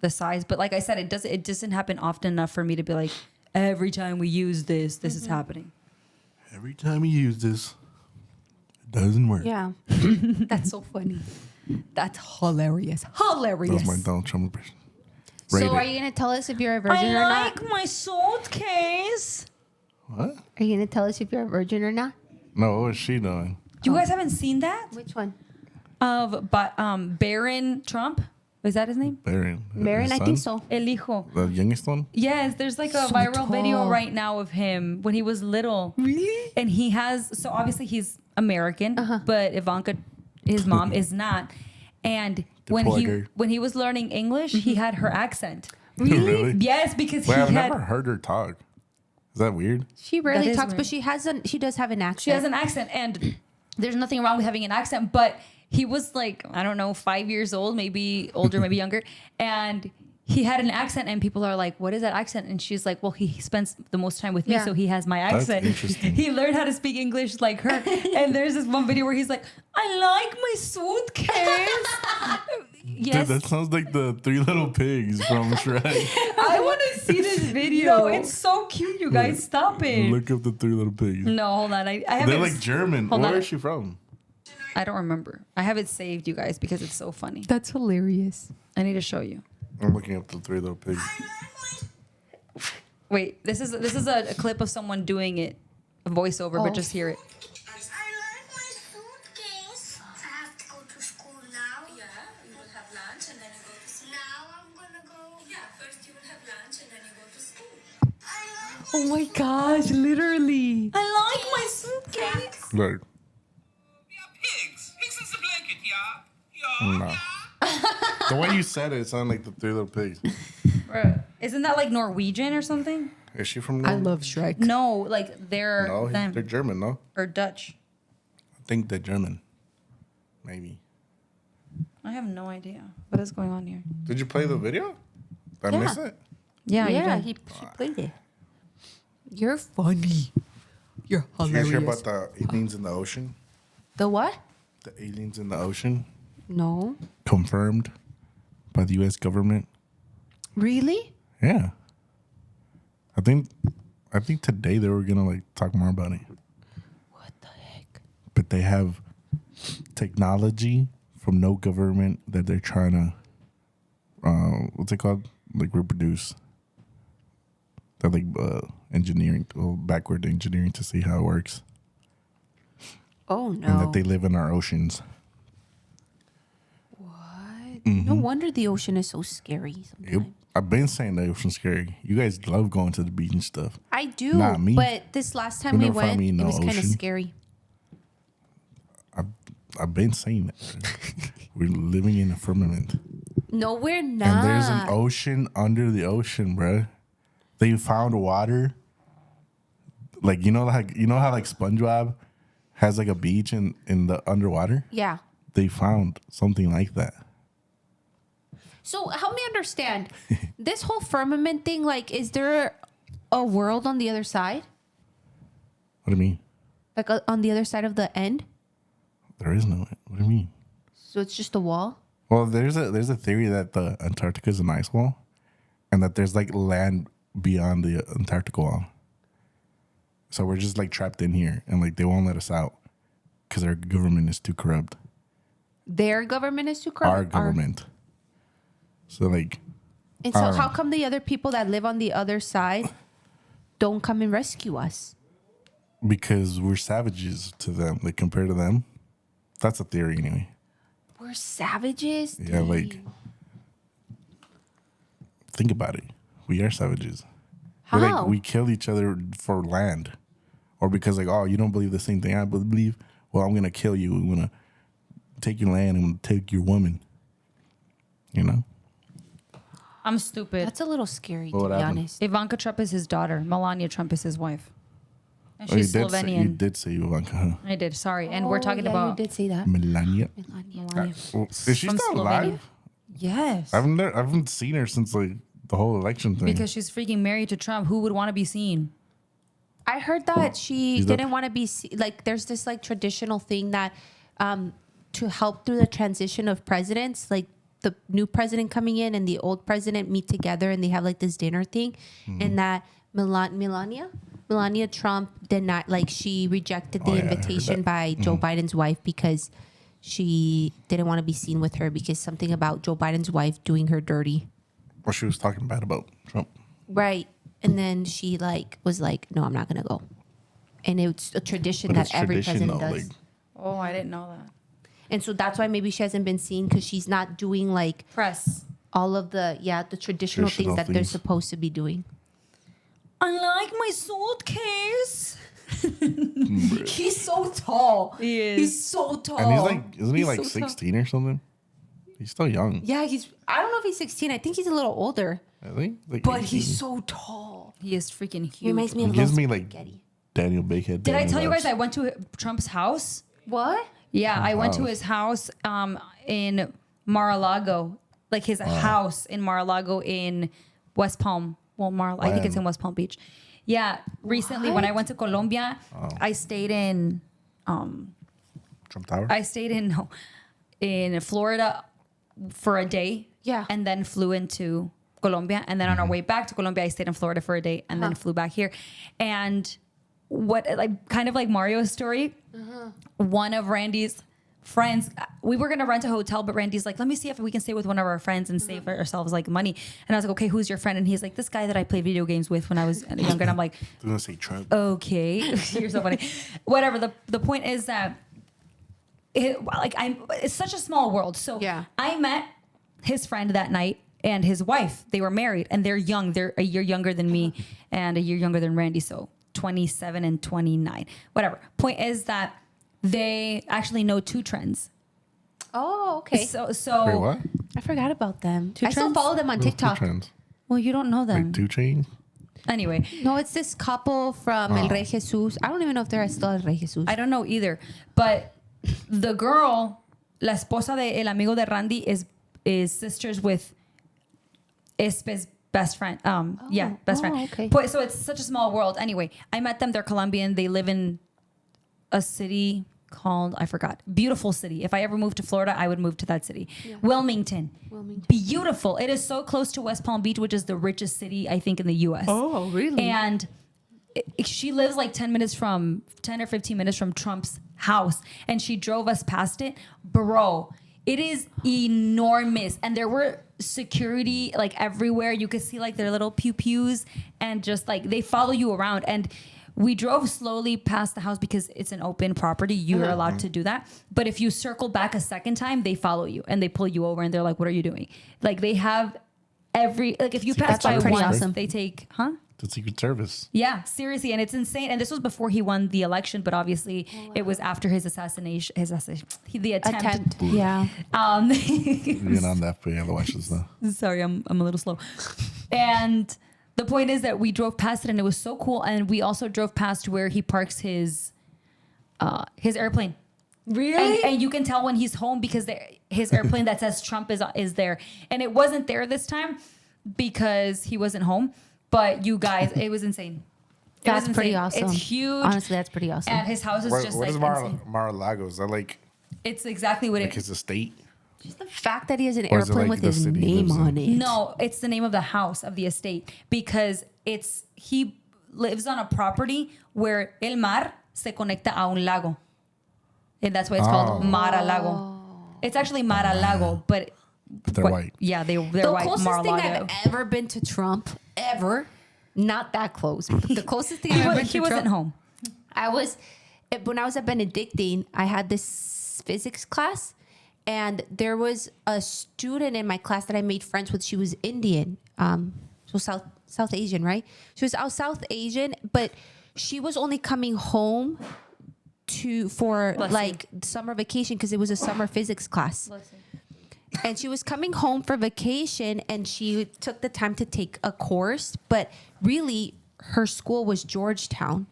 the size, but like I said, it doesn't happen often enough for me to be like, every time we use this is happening. Every time you use this, it doesn't work. Yeah. That's so funny. That's hilarious. Hilarious. That's my Donald Trump impression. So are you going to tell us if you're a virgin or not? my suitcase. What? Are you going to tell us if you're a virgin or not? No, what is she doing? You guys haven't seen that? Which one? But Barron Trump? Is that his name? Barron. Barron, His I son? think so. El Hijo. The youngest one? Yes, there's a So viral video tall. right now of him when he was little. Really? And he has, so obviously he's American, but Ivanka, his mom, is not. And when poor he was learning English, he had her accent. Really? Yes, because Wait, he I've had. never heard her talk. Is that weird? She That rarely is talks, weird. but she does have an accent. She has an accent, and there's nothing wrong with having an accent, but he was like, I don't know, 5 years old, maybe older, maybe younger. And he had an accent and people are like, what is that accent? And she's like, well, he spends the most time with me, so he has my accent. Interesting. He learned how to speak English like her. And there's this one video where he's like, I like my suitcase. Yes. Dude, that sounds like the Three Little Pigs from Shrek. I want to see this video. No, it's so cute, you guys. Stop it. Look up the Three Little Pigs. No, hold on. I have They're like German. Hold Where on. is she from? I don't remember. I have it saved, you guys, because it's so funny. That's hilarious. I need to show you. I'm looking up the Three Little Pigs. Wait, this is a clip of someone doing it, a voiceover, but just hear it. I like my suitcase. I have to go to school now. Yeah, you will have lunch and then you go to school. Now I'm gonna go. Yeah, first you will have lunch and then you go to school. I like Oh my gosh, literally. I like my suitcase. Like, We are pigs. Pigs is a blanket, yeah? no. The way you said it sounded like the Three Little Pigs. Isn't that like Norwegian or something? Is she from I Norway? love Shrek. No, like they're No, them they're German, no? or Dutch. I think they're German. Maybe. I have no idea what is going on here. Did you play the video? Did I miss it? Yeah, Yeah, you did. she played it. You're funny. You're Did you guys hear hilarious. about the aliens in the ocean? The what? The aliens in the ocean No. confirmed by the U.S. government. Really? Yeah. I think today they were gonna like talk more about it. What the heck? But they have technology from no government that they're trying to what's it called? Like reproduce. They're like engineering, backward engineering to see how it works. Oh no. And that they live in our oceans. What? No wonder the ocean is so scary sometimes. Yep. I've been saying the ocean's scary. You guys love going to the beach and stuff. I do. Not me. But this last time You we never found went, me in it the was kind of ocean. scary. I've been saying that. We're living in a firmament. No, we're not. And there's an ocean under the ocean, bruh. They found water. Like how like SpongeBob has like a beach in the underwater? Yeah. They found something like that. So help me understand. This whole firmament thing, like, is there a world on the other side? What do you mean? Like on the other side of the end? There is no. What do you mean? So it's just a wall? Well, there's a theory that the Antarctica is an ice wall, and that there's like land beyond the Antarctica wall. So we're just like trapped in here, and like they won't let us out because our government is too corrupt. Their government is too corrupt? Our government. So like. And so our- how come the other people that live on the other side don't come and rescue us? Because we're savages to them, like compared to them. That's a theory anyway. We're savages? Yeah, like Dang. think about it. We are savages. How? We're like we kill each other for land. Or because like, oh, you don't believe the same thing I believe? Well, I'm gonna kill you. I'm gonna take your land, I'm gonna take your woman. You know? I'm stupid. That's a little scary, What to be happened? honest. Ivanka Trump is his daughter. Melania Trump is his wife. And Oh, you she's did say, you Slovenian. did say Ivanka, huh? I did. Sorry. And we're talking yeah, about You did say that. Melania. Melania. Well, is she From still Slovenia. alive? Yes. I haven't seen her since like the whole election thing. Because she's freaking married to Trump. Who would want to be seen? I heard that she She's the- didn't want to be like. There's this like traditional thing that to help through the transition of presidents, like the new president coming in and the old president meet together and they have like this dinner thing, and that Melania Trump did not like she rejected the Oh, yeah, I heard invitation that. by Joe Biden's wife because she didn't want to be seen with her because something about Joe Biden's wife doing her dirty. Well, she was talking bad about Trump. Right. And then she like was like, no, I'm not gonna go. And it's a tradition But that it's every tradition president though. does. Like, Oh, I didn't know that. And so that's why maybe she hasn't been seen because she's not doing like Press. all of the traditional things Traditional that they're things. supposed to be doing. I like my suitcase. He's so tall. He is. He's so tall. and he's like, isn't he He's like so tall. 16 or something? He's still young. Yeah, I don't know if he's 16. I think he's a little older. I think. Like But 18. he's so tall. He is freaking He huge. reminds me He of gives Little me like Spaghetti. Daniel Bakehead. Did I Daniel tell you guys vibes. I went to Trump's house What? Yeah, I went to house. his house in Mar-a-Lago, like his house in Mar-a-Lago in West Palm. Well, I think it's in West Palm Beach. Yeah, recently when I went to Colombia, I stayed in Trump Tower. in Florida for a day. Yeah. And then flew into Colombia. And then on our way back to Colombia, I stayed in Florida for a day and then flew back here. And kind of like Mario's story, one of Randy's friends, we were going to rent a hotel, but Randy's like, let me see if we can stay with one of our friends and save ourselves like money. And I was like, okay, who's your friend? And he's like, this guy that I played video games with when I was younger. And I'm like, I'm gonna say Trump. okay, you're so funny. Whatever. The point is that it's such a small world. So Yeah. I met his friend that night and his wife. They were married and they're young. They're a year younger than me and a year younger than Randy. So 27 and 29. Whatever. Point is that they actually know two trends. Oh, okay. So Wait, what? I forgot about them. I still trends? follow them on Those two TikTok. trends. well, you don't know them. Like 2 Chainz. Anyway, No, it's this couple from El Rey Jesus. I don't even know if they're still El Rey Jesus. I don't know either. But the girl, la esposa de el amigo de Randy, is sisters with Espe's best friend. Best friend. okay. But, so it's such a small world. Anyway, I met them. They're Colombian. They live in a city called, I forgot, beautiful city. If I ever moved to Florida, I would move to that city. Wilmington. Beautiful. It is so close to West Palm Beach, which is the richest city, I think, in the U.S. Oh, really? And she lives like 10 or 15 minutes from Trump's house. And she drove us past it. Bro, it is enormous. And there were security like everywhere. You could see like their little pew-pews and just like they follow you around. And we drove slowly past the house because it's an open property. You're allowed to do that. But if you circle back a second time, they follow you and they pull you over and they're like, what are you doing? Like they have if you pass by pretty once, awesome. they take, The Secret Service. Yeah, seriously, and it's insane. And this was before he won the election, but obviously it was after his assassination. The attempt. Yeah. You're on that, but you have to watch this now. Sorry, I'm a little slow. And the point is that we drove past it, and it was so cool. And we also drove past where he parks his airplane. Really? And you can tell when he's home because his airplane that says Trump is there. And it wasn't there this time because he wasn't home. But you guys, it was insane. That's pretty awesome. It's huge. Honestly, that's pretty awesome. And his house is just what like is insane. Mar-a-Lago? Is that like It's exactly what his estate? Just the fact that he has an Or is it airplane like with the his city he name lives in? on it. No, it's the name of the house of the estate because he lives on a property where el mar se conecta a un lago. And that's why it's called Mar-a-Lago. It's actually Mar-a-Lago, but They're white. Yeah, they're The white. closest thing Mar-a-Lago. I've ever been to Trump, ever, not that close. But the closest thing I've ever been to He wasn't Trump, home. when I was at Benedictine, I had this physics class, and there was a student in my class that I made friends with. She was Indian, so South Asian, right? She was South Asian, but she was only coming home for Bless like summer vacation because it was a summer physics class. And she was coming home for vacation, and she took the time to take a course, but really her school was Georgetown.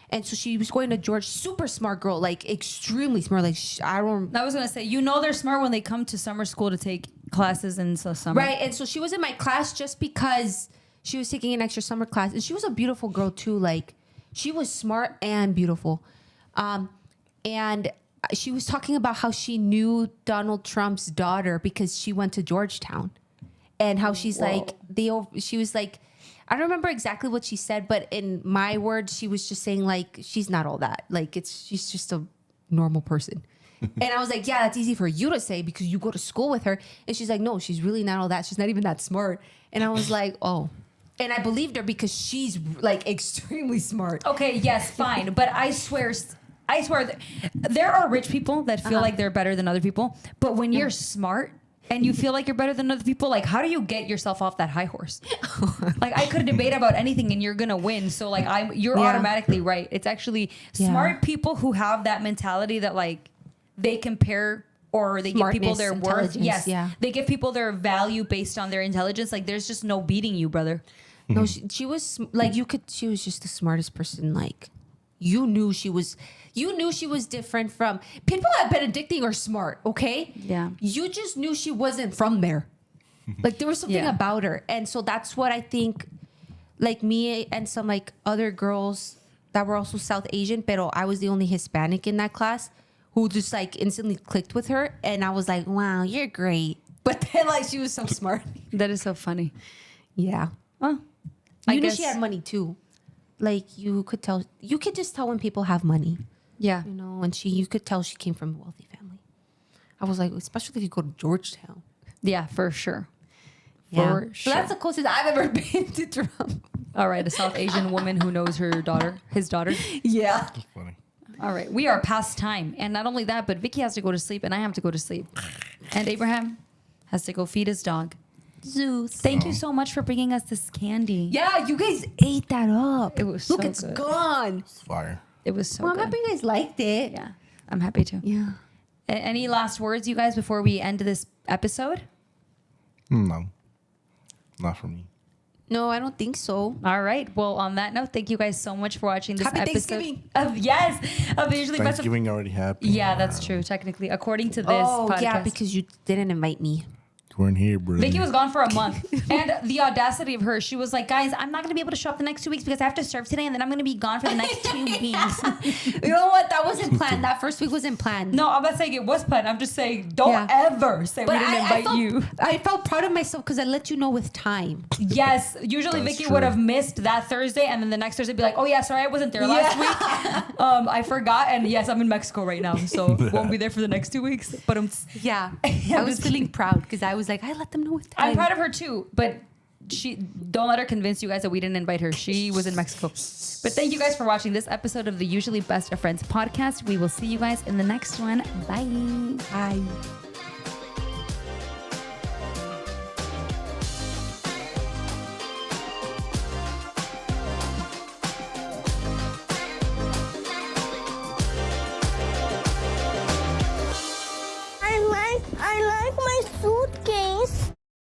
And so she was going to George, super smart girl, like extremely smart. Like I was gonna say, they're smart when they come to summer school to take classes in the summer, right. And so she was in my class just because she was taking an extra summer class, and she was a beautiful girl too. Like she was smart and beautiful, and she was talking about how she knew Donald Trump's daughter because she went to Georgetown, and how she's she was like. I don't remember exactly what she said, but in my words, she was just saying like, she's not all that. Like she's just a normal person. And I was like, yeah, that's easy for you to say because you go to school with her. And she's like, no, she's really not all that. She's not even that smart. And I was like, oh. And I believed her because she's like extremely smart. Okay, yes, fine. But I swear there are rich people that feel like they're better than other people. But when you're smart and you feel like you're better than other people, like how do you get yourself off that high horse? Like I could debate about anything and you're gonna win. So like you're automatically right. It's actually smart people who have that mentality that like they compare or they give people their worth. Yes, they give people their value based on their intelligence. Like there's just no beating you, brother. No, she was like she was just the smartest person like you knew she was different from people at Benedictine are smart, okay? Yeah. You just knew she wasn't from there. Like there was something Yeah. about her. And so that's what I think, like me and some like other girls that were also South Asian, pero I was the only Hispanic in that class who just like instantly clicked with her. And I was like, wow, you're great. But then like she was so smart. That is so funny. Yeah. Well, You knew she had money too. Like you could just tell when people have money, Yeah. you know, and you could tell she came from a wealthy family. I was like, especially if you go to Georgetown. Yeah, for sure. Yeah. For So sure. that's the closest I've ever been to Trump. All right, a South Asian woman who knows his daughter. Yeah. That's funny. All right, we are past time. And not only that, but Vicky has to go to sleep and I have to go to sleep. And Abraham has to go feed his dog. Zeus. Thank you so much for bringing us this candy. Yeah, you guys ate that up. It was Look, so it's good. gone. It's fire. It was so Well, I'm good. happy you guys liked it. Yeah, I'm happy to. Yeah. Any last words, you guys, before we end this episode? No. Not for me. No, I don't think so. All right. Well, on that note, thank you guys so much for watching this Happy episode Thanksgiving. of the Usually Best. Thanksgiving already happened. Yeah, that's true. Technically, according to this podcast. yeah, because you didn't invite me. You weren't here, bro. Vicky was gone for a month. And the audacity of her, she was like, guys, I'm not going to be able to show up the next 2 weeks because I have to serve today and then I'm going to be gone for the next 2 weeks. You know what? That wasn't planned. That first week wasn't planned. No, I'm not saying it was planned. I'm just saying, don't Yeah. ever say we didn't invite you. I felt proud of myself because I let you know with time. Yes. Usually That's Vicky true. would have missed that Thursday and then the next Thursday be like, oh yeah, sorry, I wasn't there last week. I forgot. And yes, I'm in Mexico right now. So won't be there for the next 2 weeks. But Yeah. I'm I was just feeling proud because I was like, I let them know with time. I'm proud of her too, but don't let her convince you guys that we didn't invite her. She was in Mexico. But thank you guys for watching this episode of the Usually Best of Friends podcast. We will see you guys in the next one. Bye. Bye. I like my suitcase.